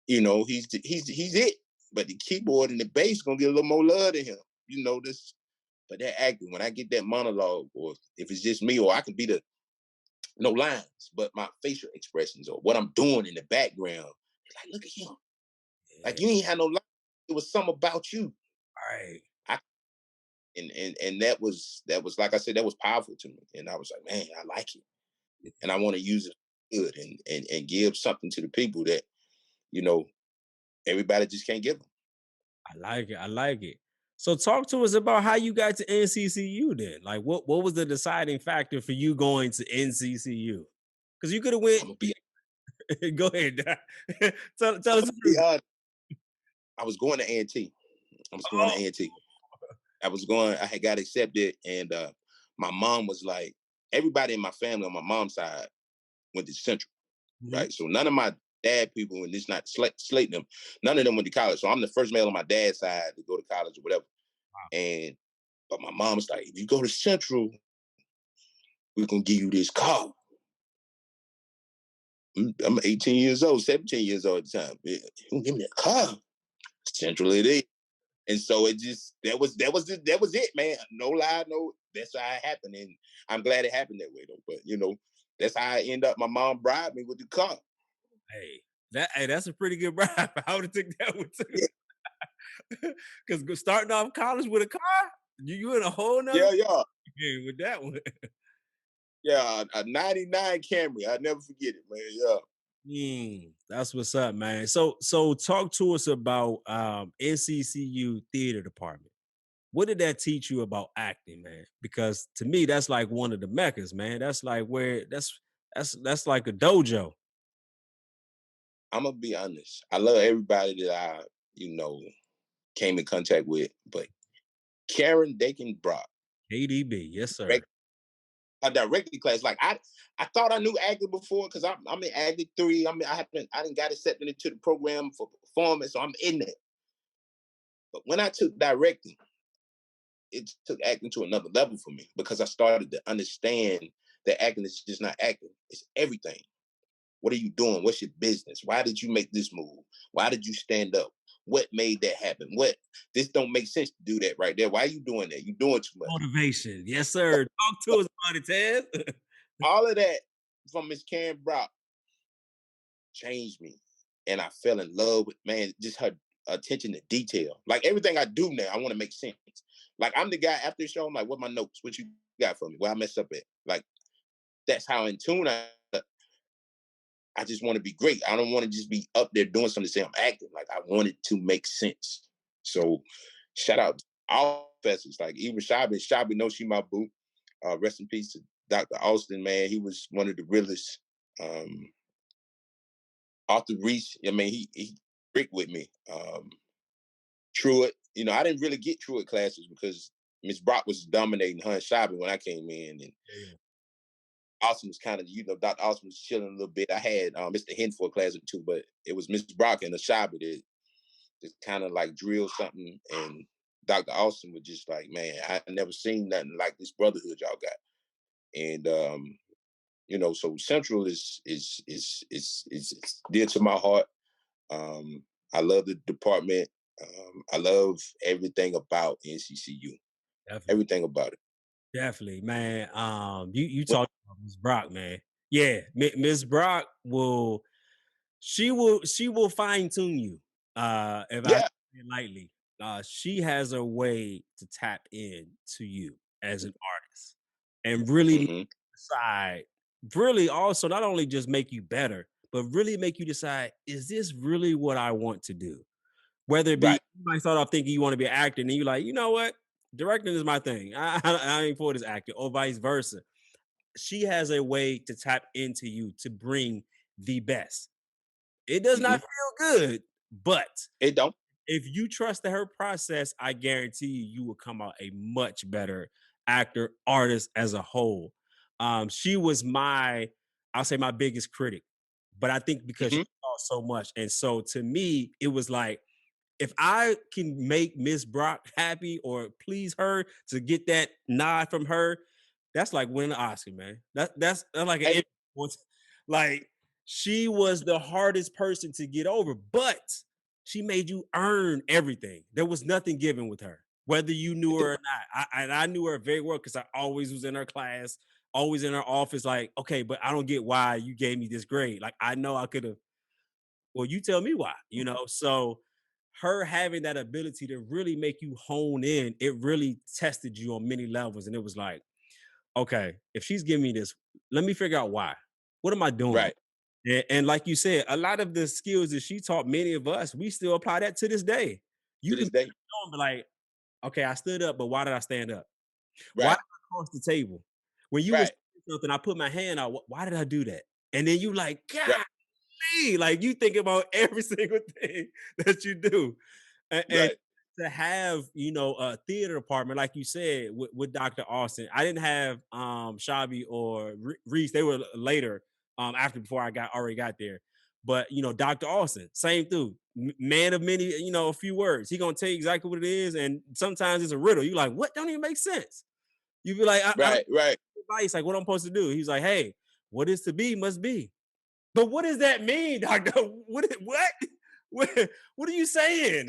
he's it. But the keyboard and the bass gonna get a little more love to him. This. But that acting, when I get that monologue, or if it's just me, or I can be the no lines, but my facial expressions or what I'm doing in the background, like, look at him. Yeah. Like, you ain't had no lines. It was something about you. Right. And that was like I said, that was powerful to me. And I was like, man, I like it. And I want to use it good and give something to the people that, everybody just can't give them. I like it. I like it. So talk to us about how you got to NCCU then. Like what was the deciding factor for you going to NCCU? Because you could have went. I'm gonna be Go ahead. tell I'm us gonna the be truth. honest. I was going to A&T. I was going to Oh, A&T. I had got accepted, and my mom was like, everybody in my family on my mom's side went to Central, mhm. right? So none of my dad people, and this not slating them, none of them went to college. So I'm the first male on my dad's side to go to college or whatever. But my mom's like, if you go to Central, we're gonna give you this car. I'm 18 years old, 17 years old at the time. Yeah, you gonna give me that car? Central it is. And so that was it, man. No lie, no. That's how it happened, and I'm glad it happened that way though. But that's how I end up. My mom bribed me with the car. That's a pretty good bribe. I would have took that one Yeah, too. Because starting off college with a car, you in a whole nother yeah. game with that one. Yeah, a '99 Camry. I never forget it, man. Yeah. That's what's up, man. So talk to us about NCCU theater department. What did that teach you about acting, man? Because to me, that's like one of the meccas, man. That's like where that's like a dojo. I'm gonna be honest. I love everybody that I, came in contact with, but Karen Dakin Brock, KDB, yes, sir. direct, a directing class. Like I thought I knew acting before because I'm in acting 3. I didn't got accepted into the program for performance, so I'm in there. But when I took directing, it took acting to another level for me because I started to understand that acting is just not acting; it's everything. What are you doing? What's your business? Why did you make this move? Why did you stand up? What made that happen? This don't make sense to do that right there. Why are you doing that? You're doing too much. Motivation, yes, sir. Talk to us about it, Ted. All of that from Miss Karen Brock changed me. And I fell in love with, man, just her attention to detail. Like everything I do now, I want to make sense. Like I'm the guy after the show, I'm like, what my notes? What you got for me? Where I messed up at? Like that's how in tune I just want to be great. I don't want to just be up there doing something to say I'm acting. Like I want it to make sense. So shout out to all professors, like even Shabby. Shabby knows she my boo. Rest in peace to Dr. Austin, man. He was one of the realest. Arthur Reese, I mean, he bricked with me. Truett, I didn't really get Truett classes because Miss Brock was dominating her and Shabby when I came in. And Yeah. Austin was kind of, Dr. Austin was chilling a little bit. I had Mr. Hen for a class or two, but it was Miss Brock and the Shabby that just kind of like drilled something. And Dr. Austin was just like, man, I never seen nothing like this brotherhood y'all got. And so Central is dear to my heart. I love the department. I love everything about NCCU. Definitely. Everything about it. Definitely, man. You What? talked about Miss Brock, man. Yeah, Miss Brock she will fine tune you. If I say Yeah. it lightly, she has a way to tap in to you as an artist and really Hmm. decide, really also not only just make you better, but really make you decide, is this really what I want to do? Whether it be Right. you might start off thinking you want to be an actor, and then you're like, you know what? Directing is my thing. I ain't for this acting, or vice versa. She has a way to tap into you to bring the best. It does Hmm. not feel good, but It don't. if you trust her process, I guarantee you will come out a much better actor, artist as a whole. She was I'll say my biggest critic, but I think because she Hmm. saw so much, and so to me, it was like if I can make Miss Brock happy or please her to get that nod from her, that's like winning an Oscar, man. That's like an Hey, like she was the hardest person to get over, but she made you earn everything. There was nothing given with her, whether you knew her or not. I knew her very well because I always was in her class, always in her office. Like, okay, but I don't get why you gave me this grade. Like, I know I could have. Well, you tell me why. So her having that ability to really make you hone in, it really tested you on many levels, and it was like, okay, if she's giving me this, let me figure out why. What am I doing? right. And like you said, a lot of the skills that she taught many of us, we still apply that to this day. To You can this be day. be like, okay, I stood up, but why did I stand up? Why Right. did I cross the table? When you was Right. saying something, I put my hand out. Why did I do that? And then you like, Right. God, like you think about every single thing that you do. And Right. to have, a theater department, like you said, with Dr. Austin, I didn't have Shabi or Reese. They were later, after before I already got there. But Dr. Austin, same dude, man of many, a few words. He gonna tell you exactly what it is, and sometimes it's a riddle. You like, what? Don't even make sense. You be like, I don't Right. Right. advice, like what I'm supposed to do. He's like, hey, what is to be must be. But what does that mean, doctor? What? What are you saying?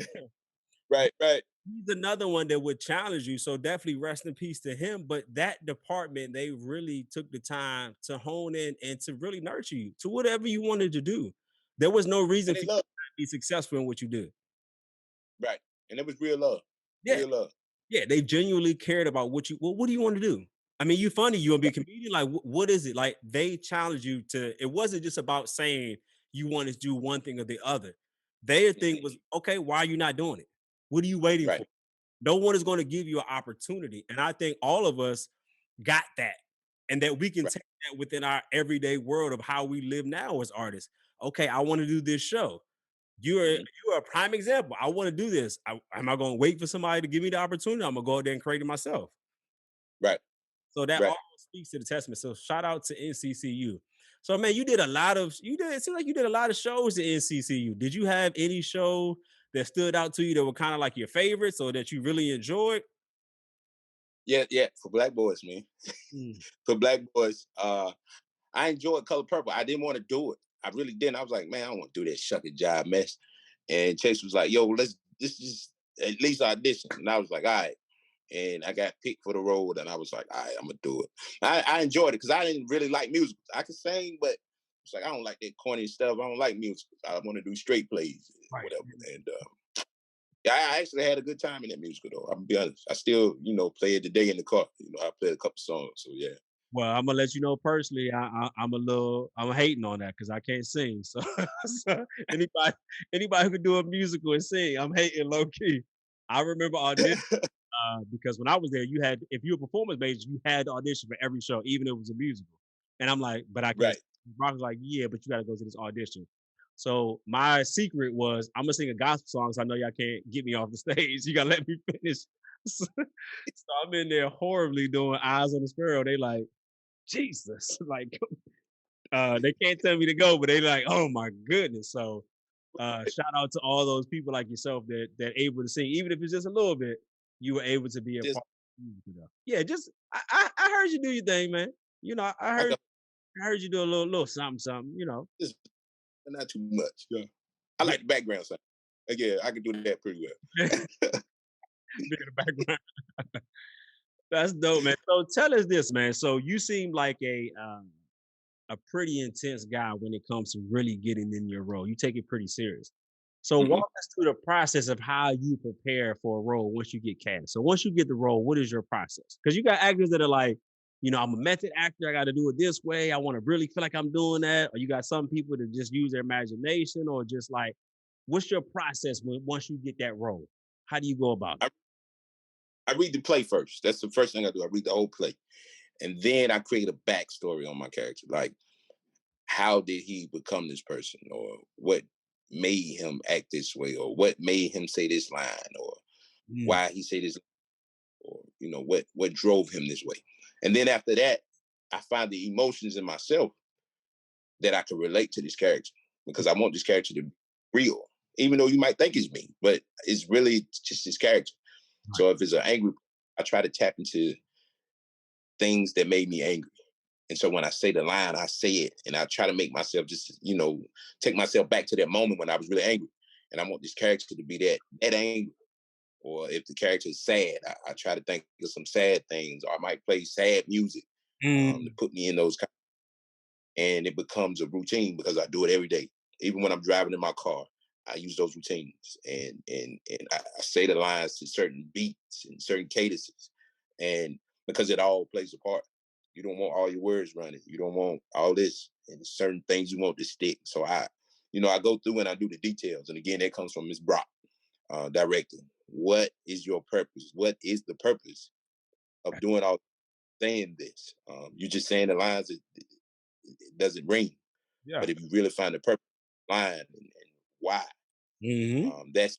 Right. Right. He's another one that would challenge you. So definitely rest in peace to him. But that department, they really took the time to hone in and to really nurture you to whatever you wanted to do. There was no reason And for they you love. to be successful in what you do. Right. And it was real love. Yeah, Real love. yeah, they genuinely cared about what do you want to do? I mean, you funny, you want to be a comedian? Like, what is it? Like, they challenge you to, it wasn't just about saying you want to do one thing or the other. Their thing Hmm. was, okay, why are you not doing it? What are you waiting Right. for? No one is going to give you an opportunity. And I think all of us got that. And that we can Right. take that within our everyday world of how we live now as artists. Okay, I want to do this show. Hmm. You're a prime example. I want to do this. Am I going to wait for somebody to give me the opportunity? I'm gonna go out there and create it myself. Right. So that Right. all speaks to the testament. So shout out to NCCU. So man, it seems like you did a lot of shows at NCCU. Did you have any show that stood out to you that were kind of like your favorites or that you really enjoyed? Yeah. Yeah. For Black boys, man. Mm. For Black boys, I enjoyed Color Purple. I didn't want to do it. I really didn't. I was like, man, I don't want to do that shucking job mess. And Chase was like, yo, let's just at least audition. And I was like, all right. And I got picked for the role, and I was like, all right, I'm gonna do it. I enjoyed it because I didn't really like musicals. I could sing, but it's like I don't like that corny stuff. I don't like musicals. I want to do straight plays, Right. whatever. And yeah, I actually had a good time in that musical, though. I'm gonna be honest. I still, play it today in the car. I played a couple songs. So yeah. Well, I'm gonna let you know personally. I'm hating on that because I can't sing. So, so anybody who can do a musical and sing, I'm hating low key. I remember audition because when I was there, you had if you were a performance major, you had to audition for every show, even if it was a musical. And I'm like, but I can't. Right. Sing. Rock was like, yeah, but you got to go to this audition. So my secret was I'm gonna sing a gospel song. So I know y'all can't get me off the stage. You gotta let me finish. So, I'm in there horribly doing Eyes on the Sparrow. They like Jesus, like they can't tell me to go, but they like, oh my goodness. So shout out to all those people like yourself that able to sing, even if it's just a little bit, you were able to be a Just part of the music, Yeah, just I heard you do your thing, man. I I heard got I heard you do a little something, something. just not too much. Yeah. I Yeah. like the background sound. Again, I can do that pretty Be well. in the background. That's dope, man. So tell us this, man. So you seem like a pretty intense guy when it comes to really getting in your role. You take it pretty serious. So Hmm. walk us through the process of how you prepare for a role once you get cast. So once you get the role, what is your process? Because you got actors that are like, I'm a method actor. I got to do it this way. I want to really feel like I'm doing that. Or you got some people that just use their imagination, or just like, what's your process once you get that role? How do you go about it? I read the play first. That's the first thing I do. I read the whole play. And then I create a backstory on my character. Like, how did he become this person? Or what made him act this way? Or what made him say this line? Or Mm, why he said this? Or, what drove him this way? And then after that, I find the emotions in myself that I can relate to this character, because I want this character to be real, even though you might think it's me, but it's really just this character. right. So if it's an angry, I try to tap into things that made me angry. And so when I say the line, I say it, and I try to make myself just, take myself back to that moment when I was really angry. And I want this character to be that angry. Or if the character is sad, I try to think of some sad things, or I might play sad music to Mm, put me in those and it becomes a routine because I do it every day. Even when I'm driving in my car, I use those routines, and I say the lines to certain beats and certain cadences, and because it all plays a part. You don't want all your words running. You don't want all this, and certain things you want to stick. So I go through and I do the details. And again, that comes from Miss Brock, directing. What is your purpose? What is the purpose of right. doing all saying this? You're just saying the lines. It doesn't ring. Yeah. But if you really find the purpose line and why, Hmm. that's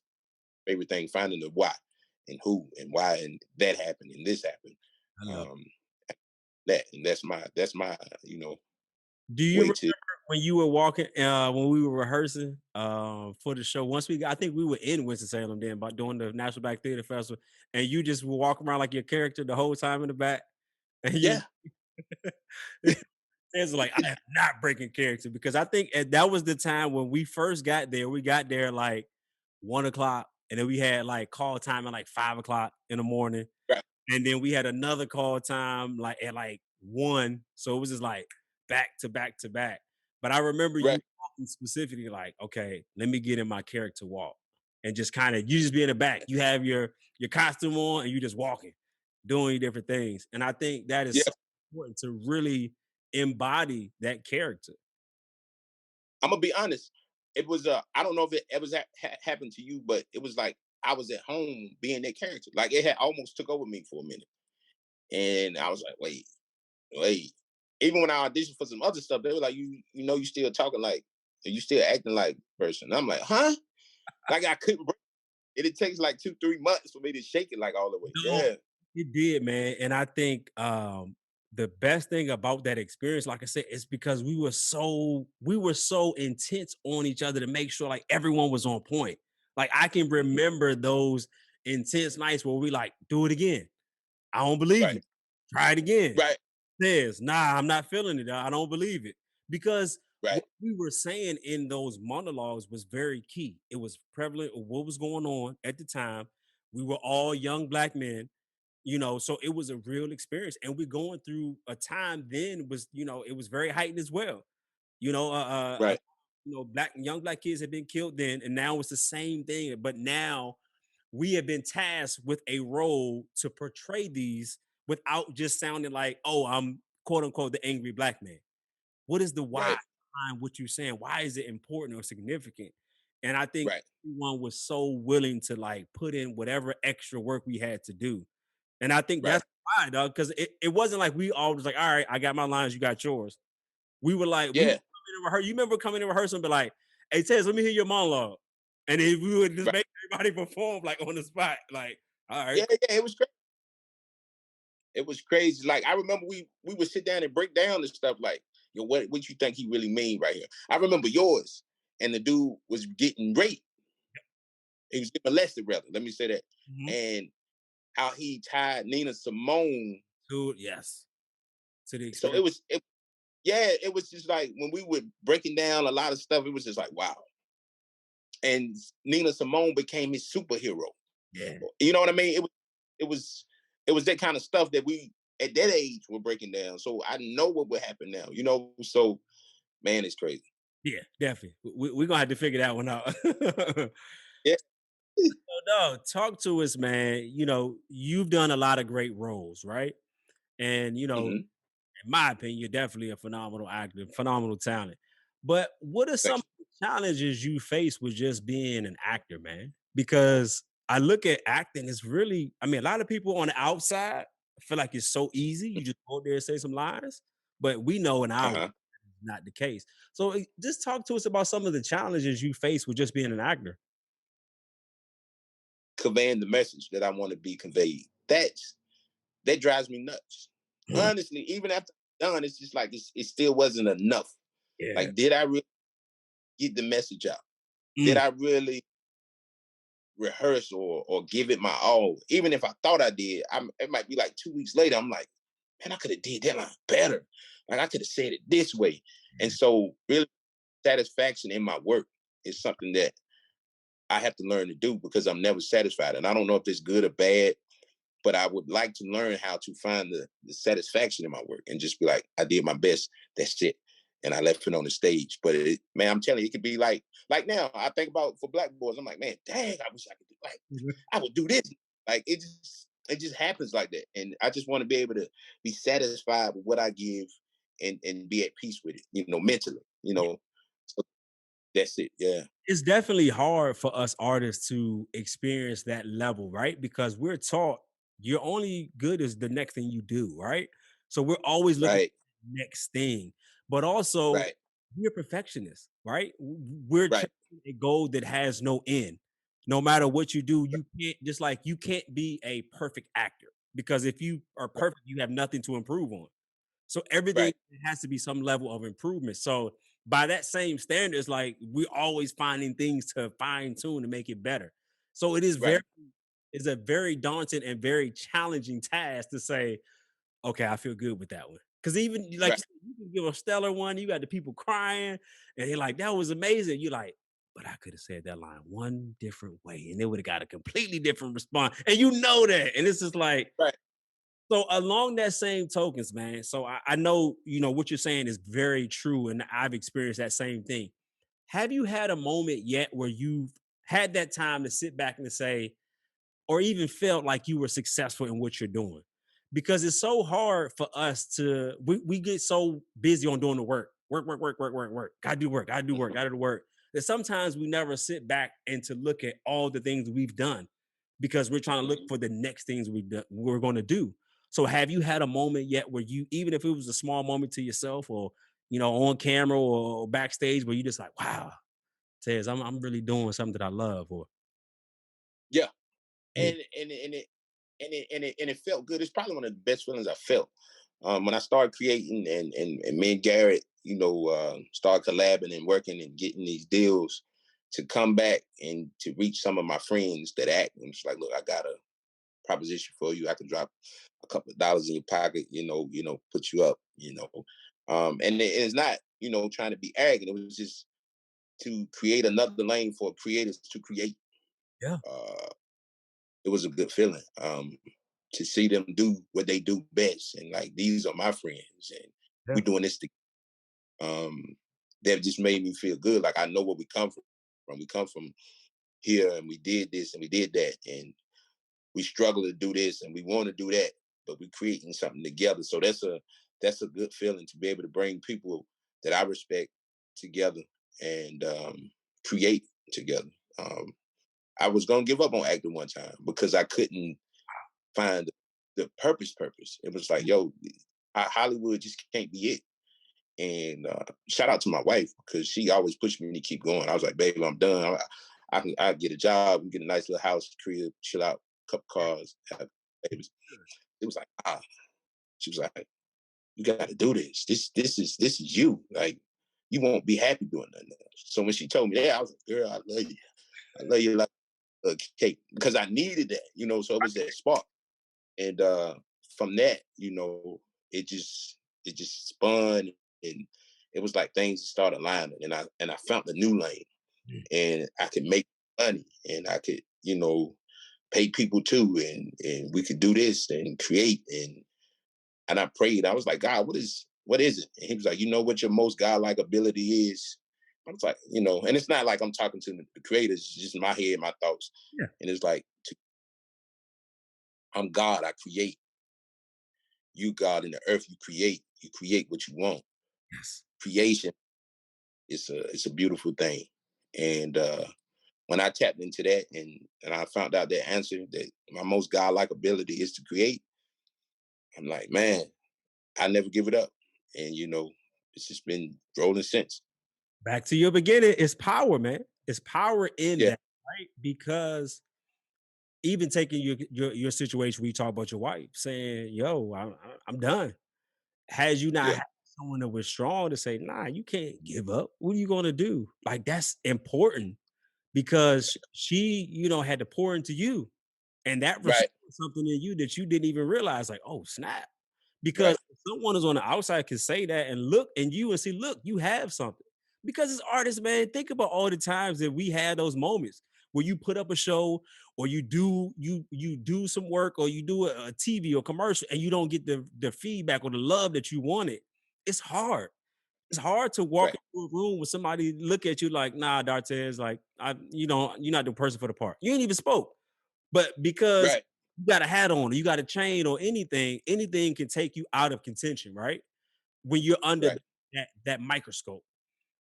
favorite thing, finding the why and who and why and that happened and this happened. I love it. Um, that's my Do you way remember to when you were walking, when we were rehearsing for the show? I think we were in Winston-Salem then, but doing the National Black Theater Festival, and you just were walking around like your character the whole time in the back, and you yeah it's like, I am not breaking character, because I think that was the time when we first got there. We got there like 1 o'clock, and then we had like call time at like 5 o'clock in the morning. right And then we had another call time like at like 1. So it was just like back to back to back. But I remember you right talking specifically like, okay, let me get in my character walk. And just kind of you just be in the back. You have your costume on and you just walking, doing different things. And I think that is yeah. so important to really embody that character. I'm gonna be honest. It was I don't know if it ever happened to you, but it was like I was at home being that character. Like it had almost took over me for a minute, and I was like, wait. Even when I auditioned for some other stuff, they were like, you still talking like, you still acting like person. And I'm like, huh? Like I couldn't break it. It takes like 2-3 months for me to shake it like all the way. No, Yeah. it did, man. And I think the best thing about that experience, like I said, is because we were so intense on each other to make sure like everyone was on point. Like I can remember those intense nights where we like, do it again. I don't believe Right. you. Try it again. Right. Says, nah, I'm not feeling it. I don't believe it. Because Right. what we were saying in those monologues was very key. It was prevalent of what was going on at the time. We were all young black men, so it was a real experience. And we're going through a time then was, it was very heightened as well. You know, Right. young black kids had been killed then, and now it's the same thing. But now we have been tasked with a role to portray these without just sounding like, oh, I'm quote unquote the angry black man. What is the why Right. behind what you're saying? Why is it important or significant? And I think Right. everyone was so willing to like put in whatever extra work we had to do. And I think Right. that's why, dog, because it wasn't like we all was like, all right, I got my lines, you got yours. We were like, we would Yeah. come in and rehearse. You remember coming in rehearsal and be like, hey, Tez, let me hear your monologue. And then we would just Right. make everybody perform like on the spot. Like, all right, Yeah. Yeah. It was crazy. It was crazy. Like I remember we would sit down and break down this stuff. Like, what you think he really mean right here? I remember yours, and the dude was getting raped. He was getting molested, rather. Let me say that. mhm. And how he tied Nina Simone. Dude, yes, to the So experience. yeah, it was just like when we were breaking down a lot of stuff, it was just like, wow. and Nina Simone became his superhero. Yeah. You know what I mean? It was it was that kind of stuff that we at that age were breaking down. So I know what would happen now. You know, so man, it's crazy. Yeah, definitely. We're gonna have to figure that one out. Yeah. So, no, talk to us, man. You've done a lot of great roles, right? And Hmm. in my opinion, you're definitely a phenomenal actor, phenomenal talent. But what are some Thanks. of the challenges you face with just being an actor, man? Because I look at acting, it's really, I mean, a lot of people on the outside feel like it's so easy. You just go there and say some lines. But we know in our world, Uh-huh. it's not the case. So just talk to us about some of the challenges you face with just being an actor. Conveying the message that I want to be conveyed. That drives me nuts. Mm, Honestly, even after I'm done, it's just like it still wasn't enough. yeah. Like, did I really get the message out? Did Mm, I really rehearse or give it my all? Even if I thought I did, it might be like 2 weeks later. I'm like, man, I could have did that line better. Like I could have said it this way. And so, really, satisfaction in my work is something that I have to learn to do because I'm never satisfied. And I don't know if it's good or bad, but I would like to learn how to find the satisfaction in my work and just be like, I did my best. That's it. And I left it on the stage. But man, I'm telling you, it could be like now. I think about for Black boys. I'm like, man, dang, I wish I could do like I would do this. Like it just happens like that. And I just want to be able to be satisfied with what I give and be at peace with it, mentally. So that's it. Yeah. it's definitely hard for us artists to experience that level, right? Because we're taught you're only good as the next thing you do, right? So we're always looking Right. for the next thing, but also Right. we're perfectionists, right? We're Right. chasing a goal that has no end. No matter what you do, you can't just like you can't be a perfect actor because if you are perfect, you have nothing to improve on. So everything Right. has to be some level of improvement. So by that same standard, it's like we're always finding things to fine tune to make it better. So it is Right. it's a very daunting and very challenging task to say, okay, I feel good with that one. Because even like Right. you said, you can give a stellar one, you got the people crying, and they're like, that was amazing. You're like, but I could have said that line one different way, and it would have got a completely different response. And you know that. And it's just like, Right. so along that same tokens, man. So I know what you're saying is very true, and I've experienced that same thing. Have you had a moment yet where you've had that time to sit back and say, or even felt like you were successful in what you're doing? Because it's so hard for us to we get so busy on doing the work, work, work, work, work, work, work. Gotta do work, gotta do work, Mhm. gotta do work. That sometimes we never sit back and to look at all the things we've done because we're trying to look Mhm. for the next things we're going to do. So have you had a moment yet where you, even if it was a small moment to yourself or on camera or backstage, where you just like, wow, Tez, I'm really doing something that I love, or Yeah. yeah, And it felt good. It's probably one of the best feelings I felt when I started creating and me and Garrett, started collabing and working and getting these deals to come back and to reach some of my friends that act. I'm just like, look, I got a proposition for you. I can drop a couple of dollars in your pocket, put you up, and it's not, trying to be arrogant. It was just to create another lane for creators to create. yeah, Uh, it was a good feeling to see them do what they do best. And like, these are my friends, and yeah, we're doing this together. That just made me feel good. Like I know where we come from. We come from here, and we did this and we did that, and we struggle to do this and we want to do that, but we're creating something together. So that's a good feeling to be able to bring people that I respect together and create together. Um, I was gonna give up on acting one time because I couldn't find the purpose. It was like, yo, Hollywood just can't be it. And shout out to my wife because she always pushed me to keep going. I was like, baby, I'm done. I get a job, we get a nice little house, crib, chill out, couple cars, have babies. It was like, she was like, you got to do this. This is you. Like, you won't be happy doing nothing else. So when she told me that, I was like, girl, I love you. I love you like a cake because I needed that, So it was that spark. And from that, it just it just spun, and it was like things started aligning, and I found a new lane. and I could make money, and I could, pay people too, and we could do this and create. And I prayed. I was like, God, what is it? And he was like, you know what your most godlike ability is? I was like, and it's not like I'm talking to the creators, it's just my head, my thoughts. Yeah. And it's like, I'm God, I create. You God in the earth, you create what you want. Yes. Creation it's a beautiful thing. And when I tapped into that, and I found out that answer, that my most godlike ability is to create, I'm like, man, I never give it up. And it's just been rolling since. Back to your beginning, it's power, man. It's power in Yeah, that, right? Because even taking your situation where you talk about your wife saying, "Yo, I'm done." Had you not yeah, had someone that was strong to say, "Nah, you can't give up. What are you gonna do?" Like that's important because she, had to pour into you, and that restored right, something in you that you didn't even realize. Like, oh snap! Because right, someone is on the outside can say that and look and you and see, look, you have something. Because as artists, man, think about all the times that we had those moments where you put up a show or you do some work or you do a TV or commercial and you don't get the feedback or the love that you wanted. It's hard. It's hard to walk right, into a room with somebody look at you like, nah, Dartez, like you're not the person for the part. You ain't even spoke. But because right, you got a hat on, or you got a chain, or anything can take you out of contention, right? When you're under right, that microscope.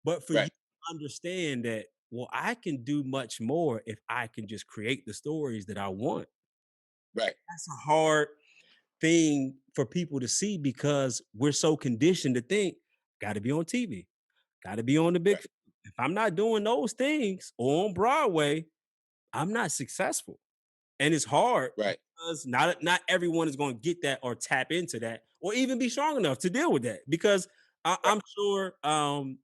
But for you right, to understand that, well, I can do much more if I can just create the stories that I want. right, That's a hard thing for people to see because we're so conditioned to think, got to be on TV, got to be on the big. right, If I'm not doing those things or on Broadway, I'm not successful. And it's hard right, because not everyone is going to get that or tap into that or even be strong enough to deal with that. Because right. I'm sure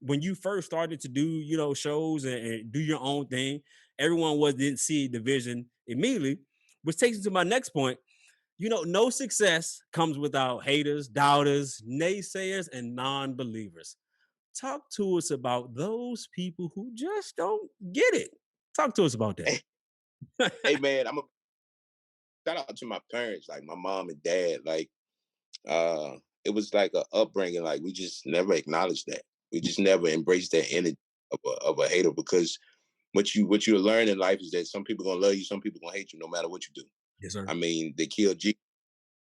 when you first started to do shows and do your own thing, everyone didn't see the vision immediately. Which takes me to my next point. No success comes without haters, doubters, naysayers, and non-believers. Talk to us about those people who just don't get it. Talk to us about that. Hey, hey, man, I'm a shout out to my parents, like my mom and dad. Like, uh, it was like a upbringing. Like we just never acknowledged that. We just never embraced that energy of a hater, because what you learn in life is that some people gonna love you, some people gonna hate you, no matter what you do. Yes, sir. I mean, they killed G.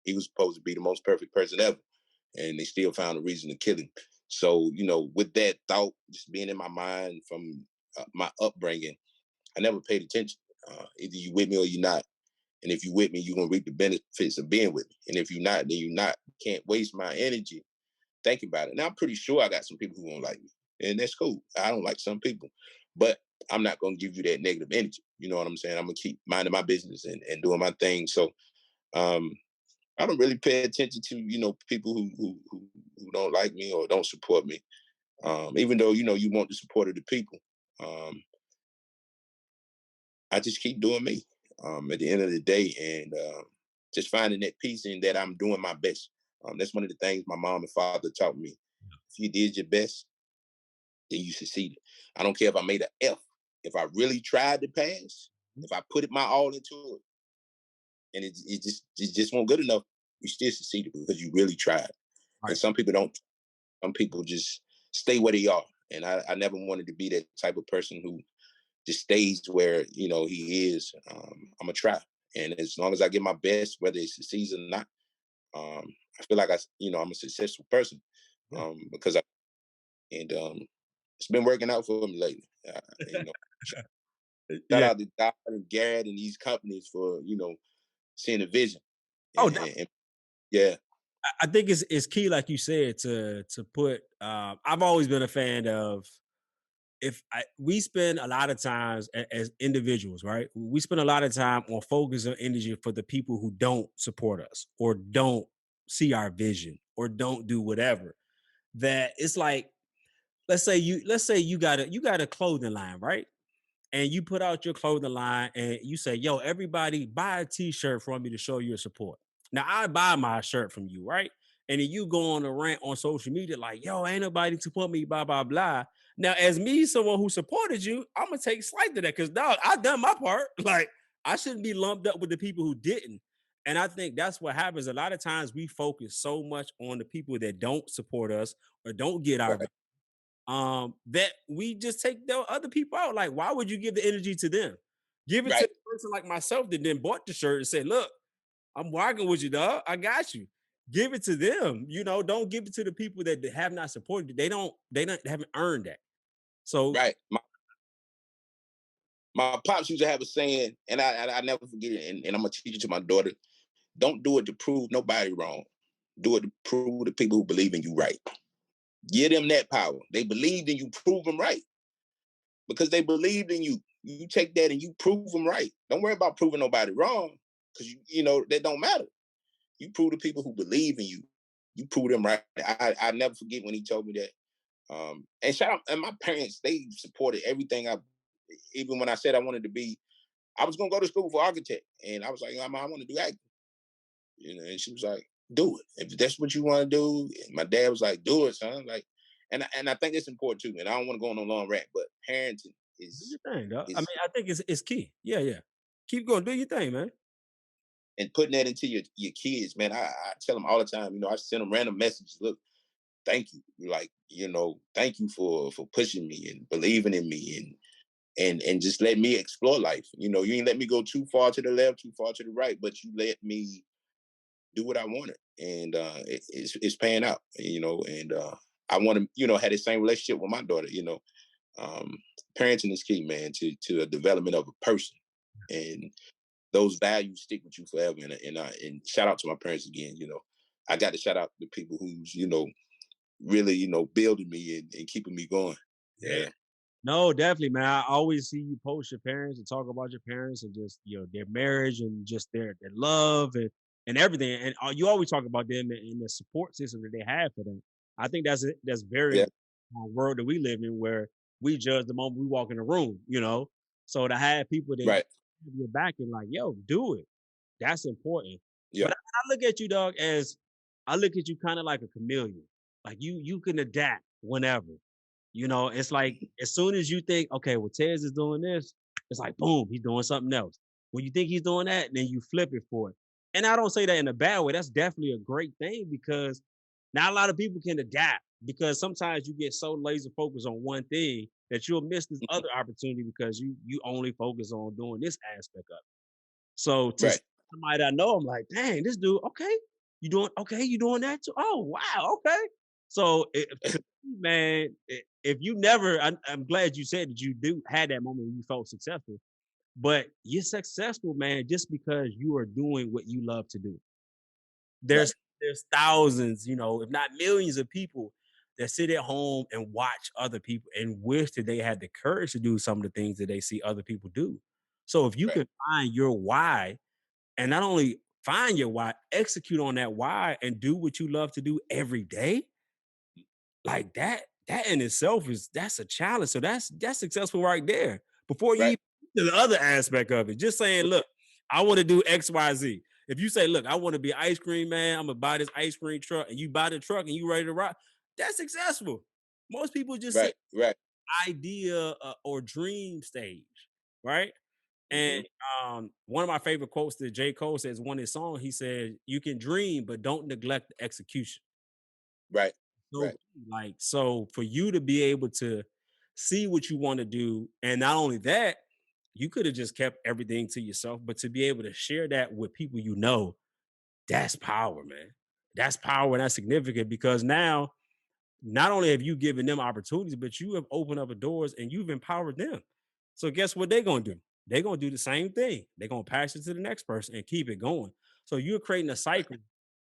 He was supposed to be the most perfect person ever, and they still found a reason to kill him. So, with that thought just being in my mind from my upbringing, I never paid attention. Either you with me or you're not. And if you with me, you're gonna reap the benefits of being with me. And if you're not, then you're not. Can't waste my energy thinking about it. Now I'm pretty sure I got some people who won't like me. And that's cool. I don't like some people. But I'm not gonna give you that negative energy. You know what I'm saying? I'm gonna keep minding my business and doing my thing. So um I don't really pay attention to, people who don't like me or don't support me. Even though, you want the support of the people. Um, I just keep doing me at the end of the day, and just finding that peace in that I'm doing my best. That's one of the things my mom and father taught me. If you did your best, then you succeeded. I don't care if I made an F. If I really tried to pass, if I put it my all into it, and it just won't good enough, you still succeeded because you really tried. And Right. some people don't. Some people just stay where they are. And I never wanted to be that type of person who just stays where he is. I'm gonna try, and as long as I give my best, whether it succeeds or not, I feel like I'm a successful person, Yeah. because it's been working out for me lately. Shout Yeah. out to God and Garrett and these companies for seeing a vision, Oh, and yeah, I think it's key, like you said, to put. I've always been a fan of if we spend a lot of times as individuals, right? We spend a lot of time on focus and energy for the people who don't support us or don't see our vision or don't do whatever. That it's like, let's say you got a clothing line, right? And you put out your clothing line and you say, yo, everybody buy a t-shirt from me to show your support. Now I buy my shirt from you, right? and then you go on a rant on social media like, yo, ain't nobody support me, blah, blah, blah. Now, as me, someone who supported you, I'm gonna take slight to that because dog, I done my part. Like, I shouldn't be lumped up with the people who didn't. And I think that's what happens. A lot of times we focus so much on the people that don't support us or don't get our Right. that we just take the other people out. Like, why would you give the energy to them? Give it to Right. the person like myself that then bought the shirt and said, look, I'm rocking with you, dog. I got you. Give it to them. You know, don't give it to the people that have not supported you. They haven't earned that. So Right. My pops used to have a saying, and I never forget it, and I'm gonna teach it to my daughter. Don't do it to prove nobody wrong. Do it to prove the people who believe in you right. Give them that power. They believed in you, prove them right. Because they believed in you. You take that and you prove them right. Don't worry about proving nobody wrong, because you know that don't matter. You prove the people who believe in you. You prove them right. I never forget when he told me that. And shout out, and my parents, they supported everything even when I said I wanted to be, I was gonna go to school for architect, and I was like, Mama, I want to do acting. You know, and she was like, do it. If that's what you want to do. And my dad was like, do it, son. Like, and I think it's important too. And I don't want to go on a long rant, but parenting do is your thing, dog. I mean, is I think it's key. Yeah, yeah. Keep going. Do your thing, man. and putting that into your kids, man. I tell them all the time. You know, I send them random messages. Look, thank you. Like, you know, thank you for pushing me and believing in me and just let me explore life. You know, you ain't let me go too far to the left, too far to the right, but you let me do what I wanted, and it's paying out. You know, and I want to, you know, have the same relationship with my daughter. You know, um, parenting is key, man, to the development of a person, and those values stick with you forever. And shout out to my parents again. You know, I got to shout out the people who's, you know, really, you know, building me and keeping me going. Yeah. Yeah, No, definitely, man. I always see you post your parents and talk about your parents and just their marriage and just their love and everything. And you always talk about them and the support system that they have for them. I think that's very yeah, important in the world that we live in where we judge the moment we walk in the room. So to have people that right, have your back and like, yo, do it. That's important. yeah, But I look at you, dog, as I look at you kind of like a chameleon. Like you can adapt whenever. It's like as soon as you think, okay, well, Tez is doing this, it's like boom, he's doing something else. When you think he's doing that, then you flip it for it. And I don't say that in a bad way. That's definitely a great thing because not a lot of people can adapt because sometimes you get so laser focused on one thing that you'll miss this mhm, other opportunity because you only focus on doing this aspect of it. So to right, somebody that I know, I'm like, dang, this dude, okay, you doing that too? Oh, wow, okay. So to me, man, if you never, I'm glad you said that you do had that moment when you felt successful, but you're successful, man, just because you are doing what you love to do. right, There's thousands, if not millions of people that sit at home and watch other people and wish that they had the courage to do some of the things that they see other people do. So if you right, can find your why and not only find your why, execute on that why and do what you love to do every day, like that in itself that's a challenge. So that's successful right there. Before you right, even get to the other aspect of it, just saying, look, I want to do XYZ. If you say, look, I want to be an ice cream man, I'm gonna buy this ice cream truck, and you buy the truck and you ready to rock, that's successful. Most people just say right, right. idea or dream stage, right? And Hmm. one of my favorite quotes that J. Cole says one of his songs, he said, "You can dream, but don't neglect the execution." Right, So, right, like, so for you to be able to see what you want to do, and not only that, you could have just kept everything to yourself, but to be able to share that with people that's power, man. That's power and that's significant because now not only have you given them opportunities, but you have opened up doors and you've empowered them. So guess what they're gonna do? They're gonna do the same thing. They're gonna pass it to the next person and keep it going. So you're creating a right, cycle,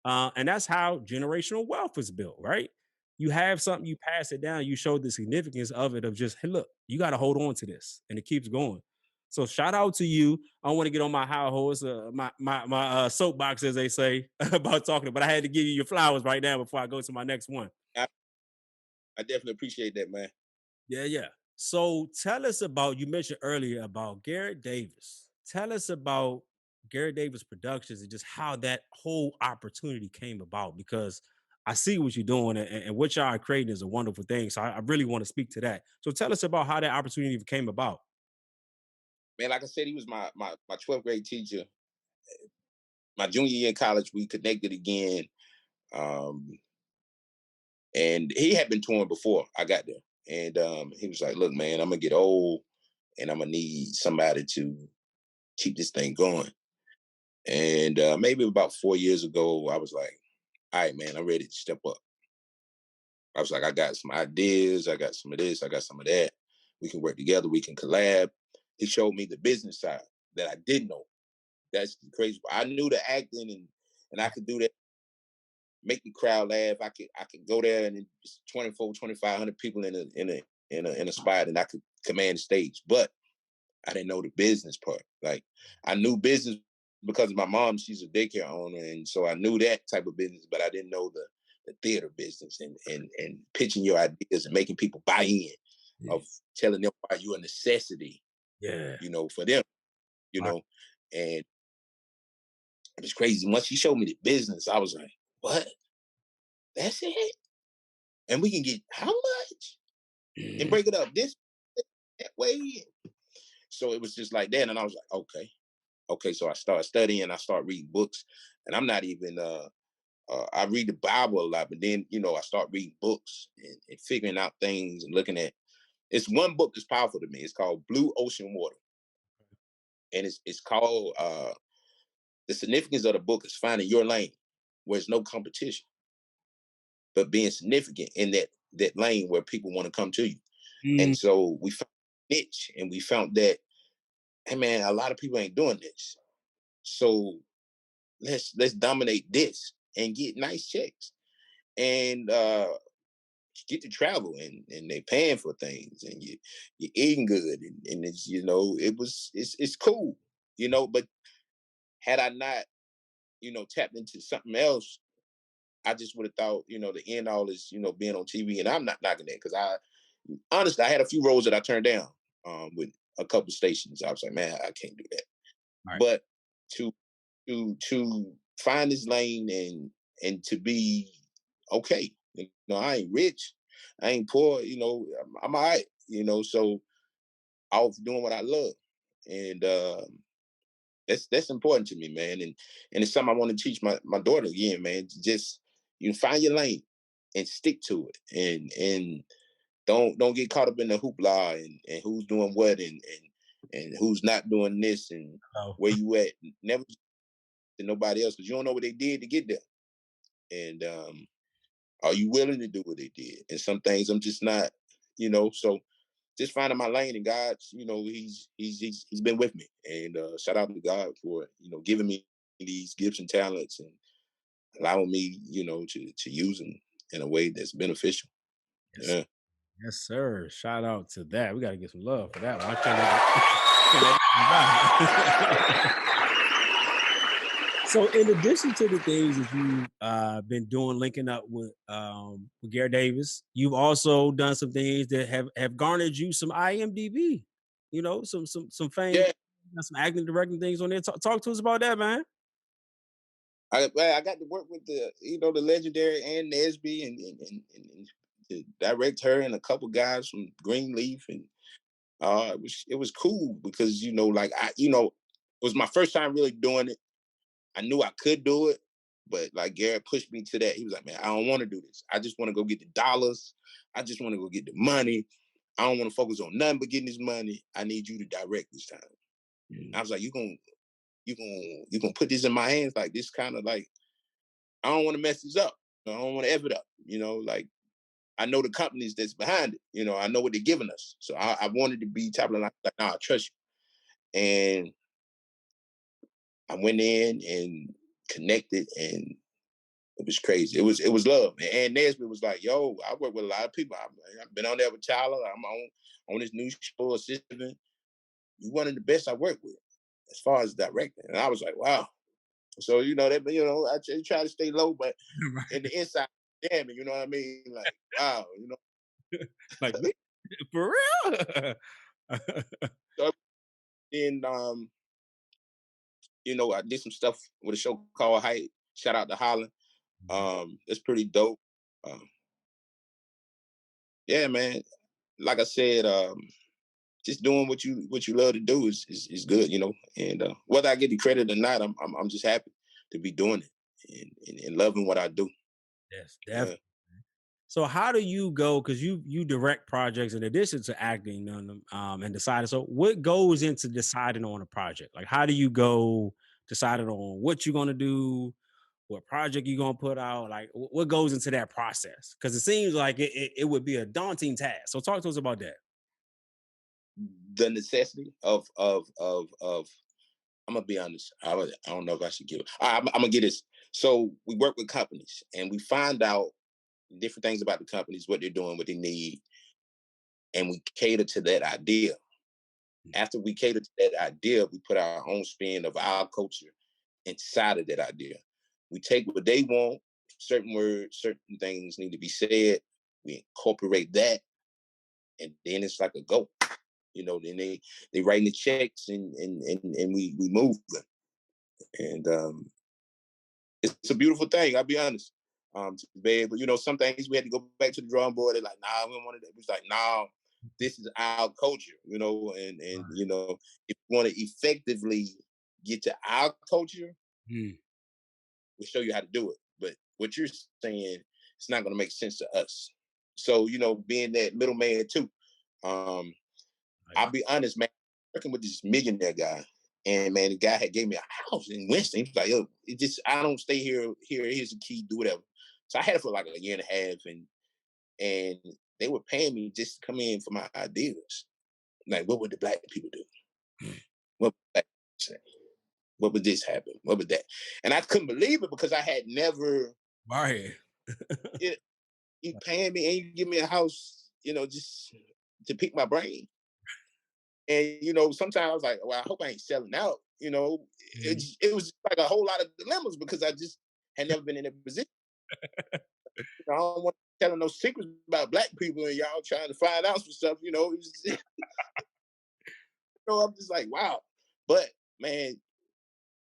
and that's how generational wealth is built, right? You have something, you pass it down, you show the significance of it. Of just, hey, look, you got to hold on to this, and it keeps going. So shout out to you. I don't want to get on my high horse, my soapbox, as they say, about talking, but I had to give you your flowers right now before I go to my next one. I, I definitely appreciate that, man. Yeah, yeah. So tell us about, you mentioned earlier about Garrett Davis. Tell us about Garrett Davis Productions and just how that whole opportunity came about because I see what you're doing, and what y'all are creating is a wonderful thing. So I really want to speak to that. So tell us about how that opportunity came about. Man, like I said, he was my 12th grade teacher. My junior year in college, we connected again. Um, and he had been touring before I got there. And he was like, look, man, I'm gonna get old and I'm gonna need somebody to keep this thing going. And maybe about 4 years ago, I was like, all right, man, I'm ready to step up. I was like, I got some ideas, I got some of this, I got some of that. We can work together, we can collab. He showed me the business side that I didn't know. That's the crazy part. I knew the acting and I could do that, make the crowd laugh. I could go there and it's 24, 2,500 people in a spot and I could command the stage. But I didn't know the business part. Like I knew business because of my mom, she's a daycare owner. And so I knew that type of business, but I didn't know the theater business and pitching your ideas and making people buy in of telling them why you're a necessity, Yeah. for them, and it was crazy. Once he showed me the business, I was like, what? That's it? And we can get how much? And break it up this that way. So it was just like that. And I was like, okay. So I started studying, I started reading books. And I'm not even I read the Bible a lot, but then, I start reading books and figuring out things and looking at it's one book that's powerful to me. It's called Blue Ocean Water. And it's called the significance of the book is finding your lane where there's no competition, but being significant in that lane where people want to come to you. And so we found a niche and we found that, hey man, a lot of people ain't doing this. So let's dominate this and get nice checks and get to travel and they paying for things and you're eating good and it's it's cool, but had I not, tapped into something else, I just would have thought, the end all is, being on TV. And I'm not knocking that because honestly, I had a few roles that I turned down with a couple stations. I was like, man, I can't do that. Right. But to find this lane and to be okay. I ain't rich, I ain't poor. I'm all right. So off doing what I love, and that's important to me, man. And it's something I want to teach my daughter again, man. Just find your lane and stick to it, and don't get caught up in the hoopla and who's doing what and who's not doing this and where you at. Never to nobody else because you don't know what they did to get there. And are you willing to do what they did? And some things I'm just not, so just finding my lane and God's, he's been with me. And shout out to God for, giving me these gifts and talents and allowing me, to use them in a way that's beneficial. Yes. Yeah. Yes, sir. Shout out to that. We got to get some love for that one. I can't So, in addition to the things that you've been doing, linking up with Gdavis, you've also done some things that have garnered you some IMDb. Some fame, Yeah. some acting, directing things on there. Talk to us about that, man. I got to work with the legendary Ann Nesby and to direct her and a couple guys from Greenleaf and it was cool because it was my first time really doing it. I knew I could do it, but like Garrett pushed me to that. He was like, man, I don't want to do this. I just want to go get the dollars. I just want to go get the money. I don't want to focus on nothing but getting this money. I need you to direct this time. I was like, you gonna put this in my hands like this kind of like I don't want to mess this up. I don't want to F it up. Like I know the companies that's behind it. I know what they're giving us. So I wanted to be top of the line. Like, nah, I trust you. And I went in and connected and it was crazy. It was love. And Nesbitt was like, yo, I work with a lot of people. I've been on there with Tyler. I'm on this new show, Assistant. You're one of the best I work with as far as directing. And I was like, wow. So, I try to stay low, but in the inside, damn it, you know what I mean? Like, wow, Like me? For real? So then, I did some stuff with a show called Hype. Shout out to Holland. It's pretty dope. Um, yeah, man. Like I said, just doing what you love to do is good, you know. And whether I get the credit or not, I'm just happy to be doing it and loving what I do. Yes, Yeah. definitely. So how do you go? Because you direct projects in addition to acting on them, and deciding. So what goes into deciding on a project? Like how do you go deciding on what you're gonna do, what project you're gonna put out? Like what goes into that process? Because it seems like it would be a daunting task. So talk to us about that. The necessity of I'm gonna be honest. I don't know if I should give it. I'm gonna get this. So we work with companies and we find out different things about the companies, what they're doing, what they need, and we cater to that idea. After we cater to that idea, we put our own spin of our culture inside of that idea. We take what they want, certain words, certain things need to be said. We incorporate that, and then it's like a go. You know, then they writing the checks and we move them. And it's a beautiful thing. I'll be honest. To be able, you know, some things we had to go back to the drawing board. They're like, nah, we don't want it. It was like, nah, this is our culture, you know, and you know, if you want to effectively get to our culture, Mm, we'll show you how to do it. But what you're saying, it's not going to make sense to us. So, you know, being that middleman too. Um, I'll nice. be honest, man, working with this millionaire guy. And man, the guy had gave me a house in Winston. He was like, yo, it just I don't stay here. Here's the key, do whatever. So I had it for like a year and a half, and they were paying me just to come in for my ideas. Like, what would the black people do? What would black people say? What would this happen? What would that? And I couldn't believe it because I had never Right. it, you paying me and you give me a house, you know, just to pick my brain. And you know, sometimes I was like, well, I hope I ain't selling out. You know, Mhm. it was like a whole lot of dilemmas because I just had never been in a position. I don't want to tell no secrets about black people and y'all trying to find out some stuff. You know, it was just, you know, I'm just like, wow. But man,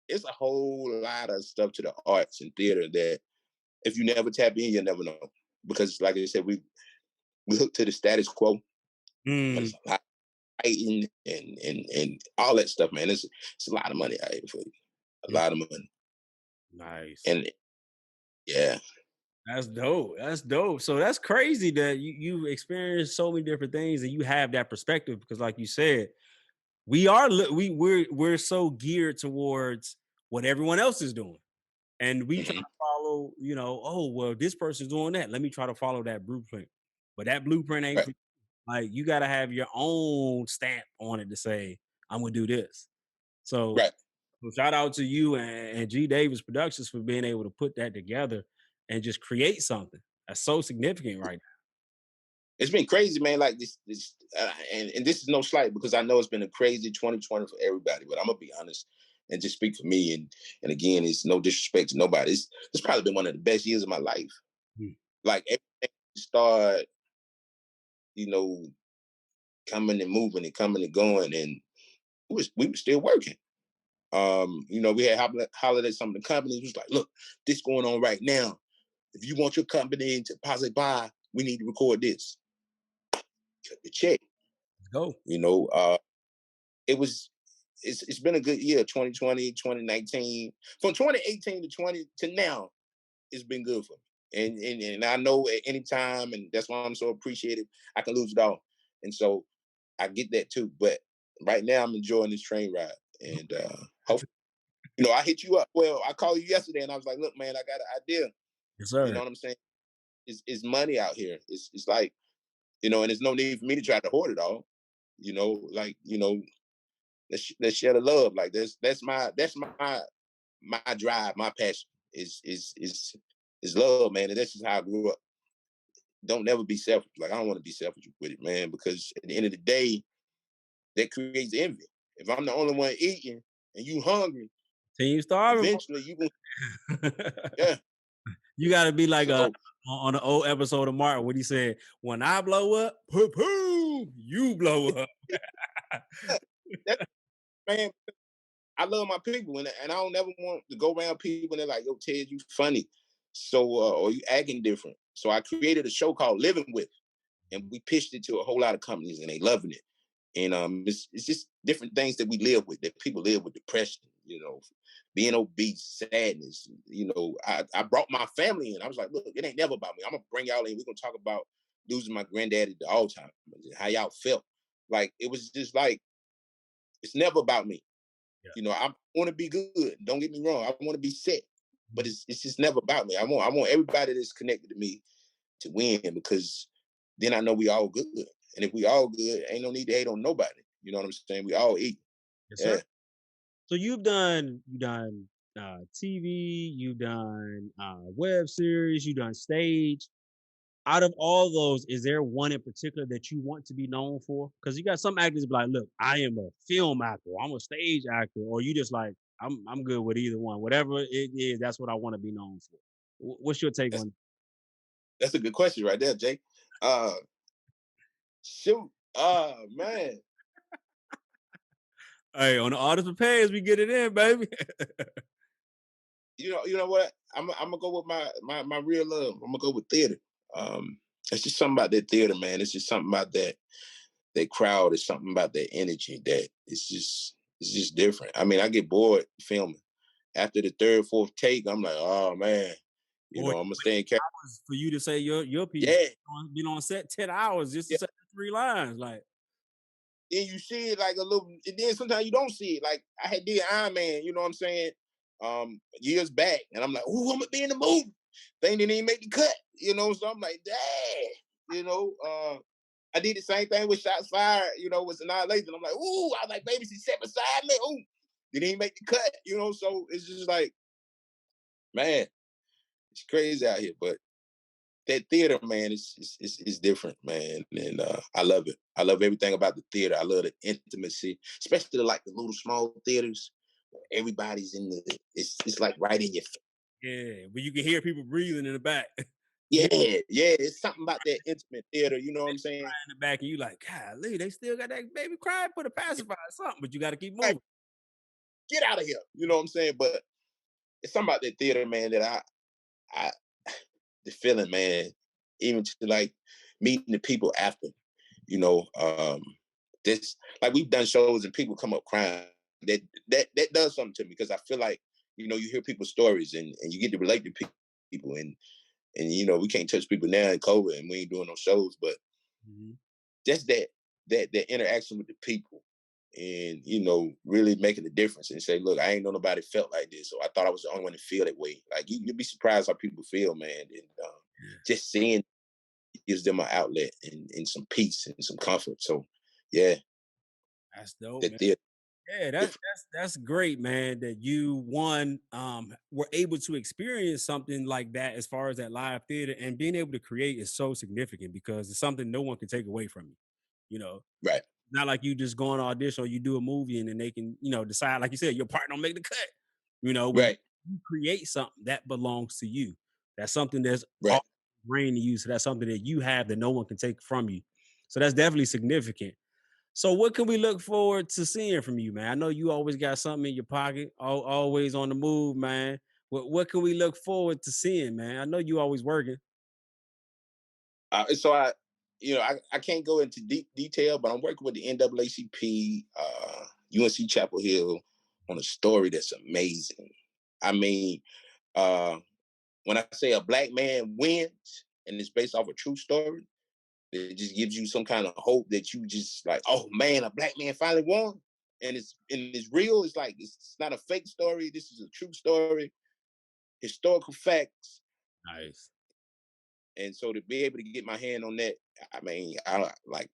it's a whole lot of stuff to the arts and theater that if you never tap in, you'll never know. Because, like I said, we hook to the status quo, but Mm, it's a lot of fighting and all that stuff, man. It's a lot of money out here for you, a mm, lot of money. nice. And yeah, That's dope. That's dope. So that's crazy that you experienced so many different things and you have that perspective because, like you said, we're so geared towards what everyone else is doing, and we try to mhm, follow. You know, oh well, this person's doing that. Let me try to follow that blueprint, but that blueprint ain't right, for you. Like you got to have your own stamp on it to say I'm gonna do this. So right. well, shout out to you and Gdavis Productions for being able to put that together and just create something that's so significant right It's been crazy, man. Like and this is no slight because I know it's been a crazy 2020 for everybody. But I'm gonna be honest and just speak for me. And again, it's no disrespect to nobody. It's probably been one of the best years of my life. now. Like everything started, you know, coming and moving and coming and going, and we were still working. You know, we had hollered at some of the companies. Was like, look, this going on right now. If you want your company to possibly buy, we need to record this. Cut the check. Let's go. You know, it was it's been a good year 2020 2019 from 2018 to 20 to now it's been good for me and I know at any time and that's why I'm so appreciative I can lose it all and so I get that too but right now I'm enjoying this train ride and hopefully you know I hit you up well I called you yesterday and I was like look man I got an idea Yes, you know sir. what I'm saying it's money out here it's like you know and there's no need for me to try to hoard it all you know like you know let's share the love. Like that's my drive, my passion is love, man. And that's just how I grew up. Don't never be selfish. Like I don't want to be selfish with it, man, because at the end of the day, that creates envy. If I'm the only one eating and you hungry, Team starving. eventually you gonna Bro. yeah. You got to be like So on an old episode of Martin when he said, "When I blow up, poo, you blow up." yeah, that man, I love my people and I don't never want to go around people and they're like, yo, Ted, you funny. So or you acting different. So I created a show called Living With, and we pitched it to a whole lot of companies, and they loving it. And it's just different things that we live with, that people live with: depression, being obese, sadness. I brought my family in. I was like, look, it ain't never about me. I'm gonna bring y'all in. We're gonna talk about losing my granddaddy to Alzheimer's, how y'all felt. Like, it was just like, it's never about me. Yeah. I want to be good. Don't get me wrong. I want to be set, but it's just never about me. I want everybody that's connected to me to win, because then I know we all good. And if we all good, ain't no need to hate on nobody. You know what I'm saying? We all eat. Yes, Yeah. sir. So you've done TV, you've done web series, you've done stage. Out of all those, is there one in particular that you want to be known for? Because you got some actors be like, look, I am a film actor, I'm a stage actor, or you just like, I'm good with either one. Whatever it is, that's what I want to be known for. What's your take That's, on that's a good question right there, Jake. Uh Shoot. Man. Hey, on the Artist Prepares, we get it in, baby. You know what? I'm gonna go with my real love. I'm gonna go with theater. It's just something about that theater, man. It's just something about that crowd. It's something about that energy that it's just different. I mean, I get bored filming. After the third, fourth take, I'm like, oh man, Boy, I'm gonna stay in character. for you to say your piece, Yeah, been on set 10 hours just to yeah. say 3 lines. Like, Then you see it like a little, and then sometimes you don't see it. Like, I had did Iron Man, you know what I'm saying? Years back, and I'm like, oh, I'm gonna be in the movie. They didn't even make the cut, so I'm like, dang, I did the same thing with Shots Fired, with Annihilation. I'm like, ooh, I was like, baby, she sat beside me. Ooh, didn't even make the cut, so it's just like, man, it's crazy out here. But that theater, man, is different, man, and I love it. I love everything about the theater. I love the intimacy, especially like the little small theaters. Everybody's in it's like right in your face. yeah, but you can hear people breathing in the back. Yeah, You hear yeah. It's something about that intimate theater. You know what I'm saying? in the back, and you like, golly, they still got that baby cry, put a pacifier or something, but you got to keep Like, moving. get out of here. You know what I'm saying? But it's something about that theater, man, that I the feeling, man. Even to like meeting the people after, you know, um, this like we've done shows and people come up crying. That does something to me, because I feel like, you hear people's stories, and you get to relate to people, and we can't touch people now in COVID, and we ain't doing no shows, but Mhm. just that interaction with the people, and really making a difference, and say, look, I ain't know nobody felt like this, or I thought I was the only one to feel that way. Like, you'd be surprised how people feel, man, and just seeing gives them an outlet and some peace and some comfort. So yeah, That's dope, that man. theater Yeah, that's different. that's great, man. That you were able to experience something like that as far as that live theater, and being able to create is so significant because it's something no one can take away from you. You know, Right, not like you just go on audition or you do a movie and then they can, decide, like you said, your partner don't make the cut. When right, you create something that belongs to you, that's something that's all right. brain to you. So that's something that you have that no one can take from you. So that's definitely significant. So what can we look forward to seeing from you, man? I know you always got something in your pocket, always on the move, man. What can we look forward to seeing, man? I know you always working. So I can't go into deep detail, but I'm working with the NAACP, UNC Chapel Hill, on a story that's amazing. I mean, uh, when I say a black man wins, and it's based off a true story, it just gives you some kind of hope that you just like, oh man, a black man finally won, and it's real. It's like, it's not a fake story. This is a true story, historical facts. Nice. And so to be able to get my hand on that, I mean, I like,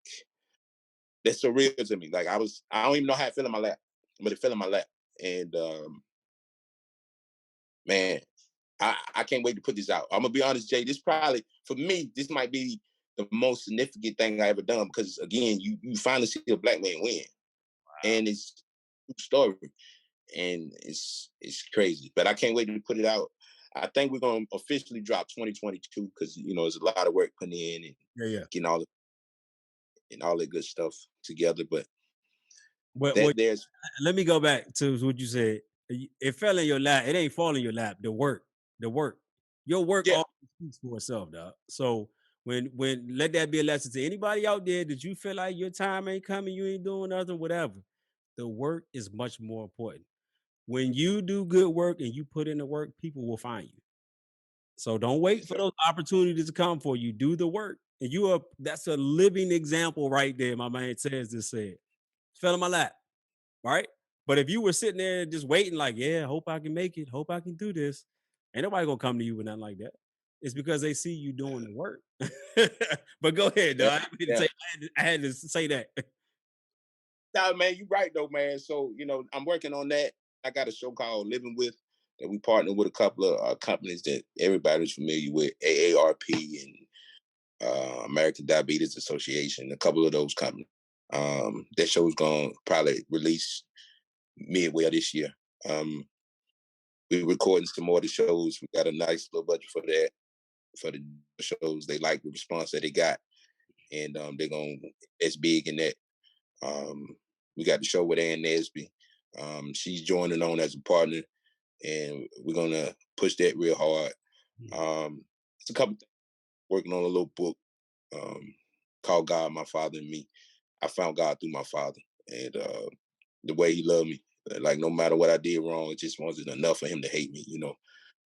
that's so real to me. Like, I don't even know how it feel in my lap, but it fell in my lap. And man, I can't wait to put this out. I'm gonna be honest, Jay. This probably, for me, this might be the most significant thing I ever done, because again, you finally see a black man win, and it's a true story, and it's crazy. But I can't wait to put it out. I think we're gonna officially drop 2022, because there's a lot of work put in, and Yeah, yeah. getting all that good stuff together. But What there's let me go back to what you said. It fell in your lap. It ain't fall in your lap. The work. Your work Yeah. always speaks for itself, dog. So when let that be a lesson to anybody out there that you feel like your time ain't coming, you ain't doing nothing, whatever. The work is much more important. When you do good work and you put in the work, people will find you. So don't wait Yes, for sir. those opportunities to come for you. Do the work. And you are that's a living example right there. My man says this said. Fell in my lap, right? But if you were sitting there just waiting, like, yeah, hope I can make it, hope I can do this, ain't nobody gonna come to you with nothing like that. It's because they see you doing the work. But go ahead, Yeah. dog. Yeah. I had to say that. Nah, man, you right though, man. So I'm working on that. I got a show called Living With that we partner with a couple of companies that everybody's familiar with, AARP and American Diabetes Association, a couple of those companies. That show's going to probably release midway of this year. We're recording some more of the shows. We got a nice little budget for that, for the shows. They like the response that they got, and they're going to, it's big in that. Um, we got the show with Ann Nesby. She's joining on as a partner, and we're going to push that real hard. It's a couple things. Working on a little book called God, My Father and Me. I found God through my father, and the way he loved me. Like no matter what I did wrong, it just wasn't enough for him to hate me.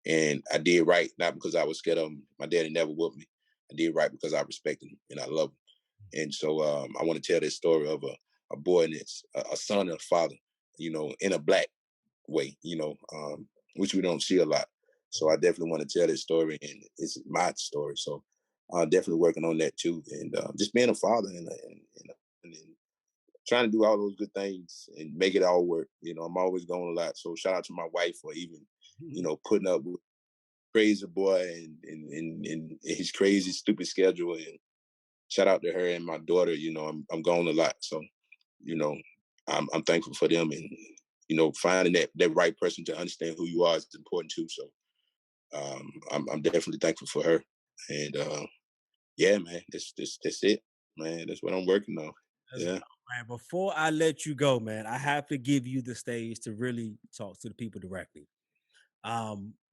And I did right, not because I was scared of him. My daddy never whooped me. I did right because I respected him and I love him. And so I want to tell this story of a boy and a son and a father, in a black way, which we don't see a lot. So I definitely want to tell this story, and it's my story. So I'm definitely working on that too, and just being a father and trying to do all those good things and make it all work. I'm always going a lot. So shout out to my wife for even, putting up with crazy boy and his crazy stupid schedule, and shout out to her and my daughter. I'm going a lot. So you know, I'm thankful for them, and finding that right person to understand who you are is important too. So I'm definitely thankful for her, and yeah, man, that's it, man. That's what I'm working on. That's Yeah. man. Before I let you go, man, I have to give you the stage to really talk to the people directly.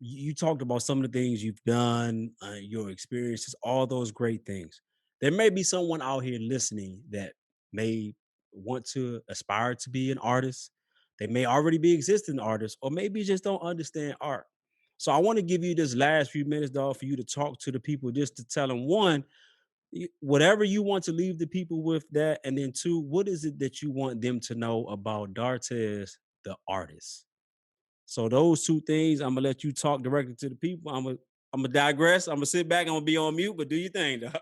You talked about some of the things you've done, your experiences, all those great things. There may be someone out here listening that may want to aspire to be an artist. They may already be existing artists, or maybe just don't understand art. So I want to give you this last few minutes, dog, for you to talk to the people, just to tell them, one, whatever you want to leave the people with that, and then two, what is it that you want them to know about Dartez the artist? So those two things, I'm gonna let you talk directly to the people. I'm gonna digress. I'm gonna sit back. I'm gonna be on mute, but do your thing, dog.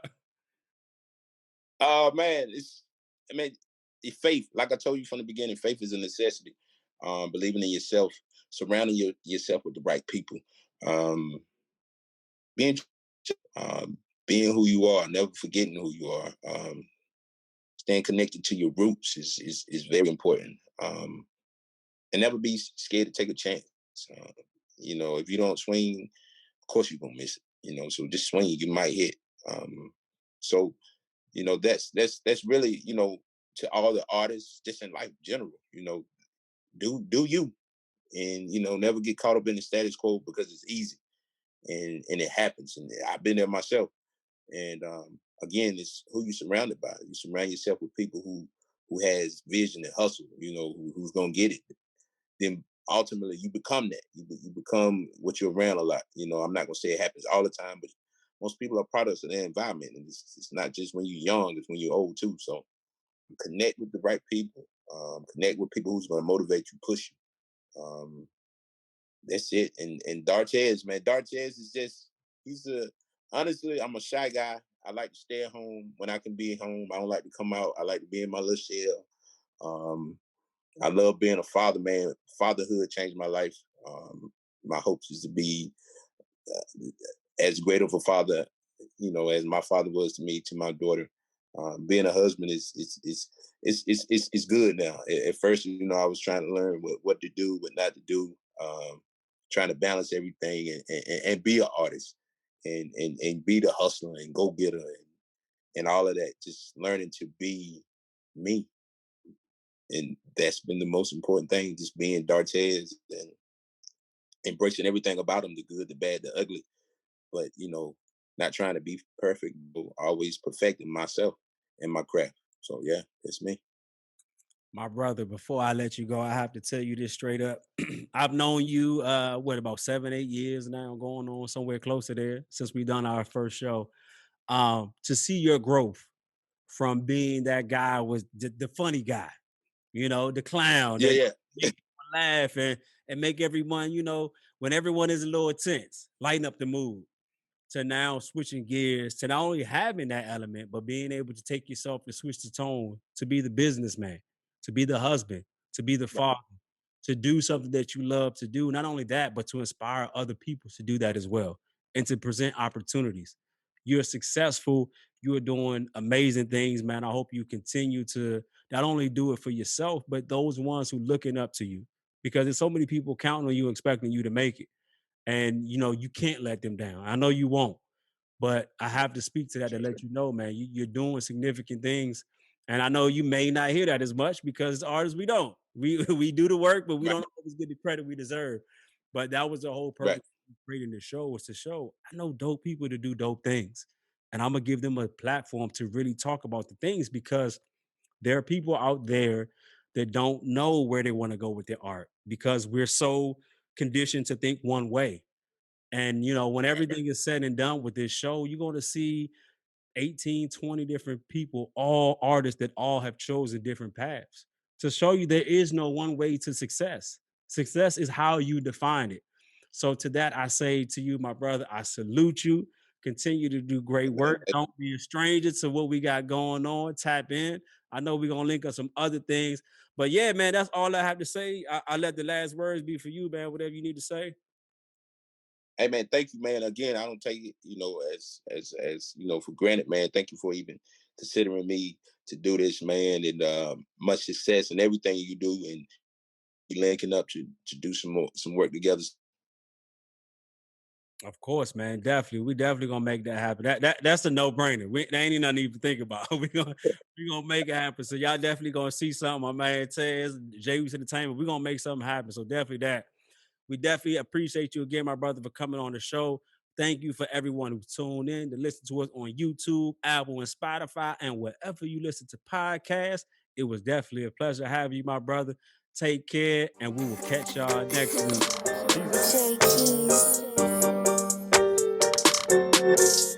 Man, I mean, faith. Like I told you from the beginning, faith is a necessity. Believing in yourself, surrounding yourself with the right people, um, being being who you are, never forgetting who you are. Staying connected to your roots is very important. And never be scared to take a chance. Uh, if you don't swing, of course you're gonna miss it. So just swing. You might hit. So that's really to all the artists just in life general. Do you, and never get caught up in the status quo because it's easy and it happens, and I've been there myself. And again, it's who you surrounded by. You surround yourself with people who has vision and hustle. Who's gonna get it. Then ultimately you become that. You become what you're around a lot. I'm not gonna say it happens all the time, but most people are products of their environment, and it's not just when you're young; it's when you're old too. So connect with the right people. Connect with people who's gonna motivate you, push you. That's it. And Dartez, man, Dartez is just he's a honestly, I'm a shy guy. I like to stay at home when I can be at home. I don't like to come out. I like to be in my little shell. Um, I love being a father, man. Fatherhood changed my life. My hopes is to be as great of a father, as my father was to me, to my daughter. Being a husband is good now. At first, I was trying to learn what to do, what not to do. Trying to balance everything and be an artist and be the hustler and go getter and all of that. Just learning to be me, and that's been the most important thing. Just being Dartez and embracing everything about him, the good, the bad, the ugly. but not trying to be perfect, but always perfecting myself and my craft. So yeah, it's me. My brother, before I let you go, I have to tell you this straight up. I've known you what, about 7, 8 years now, going on somewhere close to there since we done our first show. To see your growth from being that guy was the funny guy, the clown Yeah, that yeah, make everyone laugh and make everyone, when everyone is a little tense, lighten up the mood, to now switching gears to not only having that element, but being able to take yourself and switch the tone to be the businessman, to be the husband, to be the right, father, to do something that you love to do. Not only that, but to inspire other people to do that as well and to present opportunities. You're successful. You're doing amazing things, man. I hope you continue to not only do it for yourself, but those ones who looking up to you, because there's so many people counting on you, expecting you to make it. And you can't let them down. I know you won't, but I have to speak to that to appreciate let you know, man, you're doing significant things. And I know you may not hear that as much because as artists, we don't. We we do the work, but we right, don't always get the credit we deserve. But that was the whole right, purpose of creating the show, was to show I know dope people to do dope things. And I'm gonna give them a platform to really talk about the things, because there are people out there that don't know where they want to go with their art because we're so conditioned to think one way. And when right, everything is said and done with this show, you're going to see 18, 20 different people, all artists that all have chosen different paths, to show you there is no one way to success. Success is how you define it. So to that, I say to you, my brother, I salute you. Continue to do great man. work. Don't be a stranger to what we got going on. Tap in. I know we're going to link up some other things. But yeah, man, that's all I have to say. I let the last words be for you, man. Whatever you need to say. Hey man, thank you, man. Again, I don't take it, as for granted, man. Thank you for even considering me to do this, man, and much success and everything you do, and linking up to do some work together. Of course, man. Definitely. We definitely gonna make that happen. That's a no-brainer. There ain't even nothing to even think about. We gonna make it happen. So y'all definitely gonna see something. My man Tez, JW's Entertainment. We're gonna make something happen. So definitely that. We definitely appreciate you again, my brother, for coming on the show. Thank you for everyone who tuned in to listen to us on YouTube, Apple, and Spotify, and wherever you listen to podcasts. It was definitely a pleasure having you, my brother. Take care, and we will catch y'all next week. Peace out. J Keys.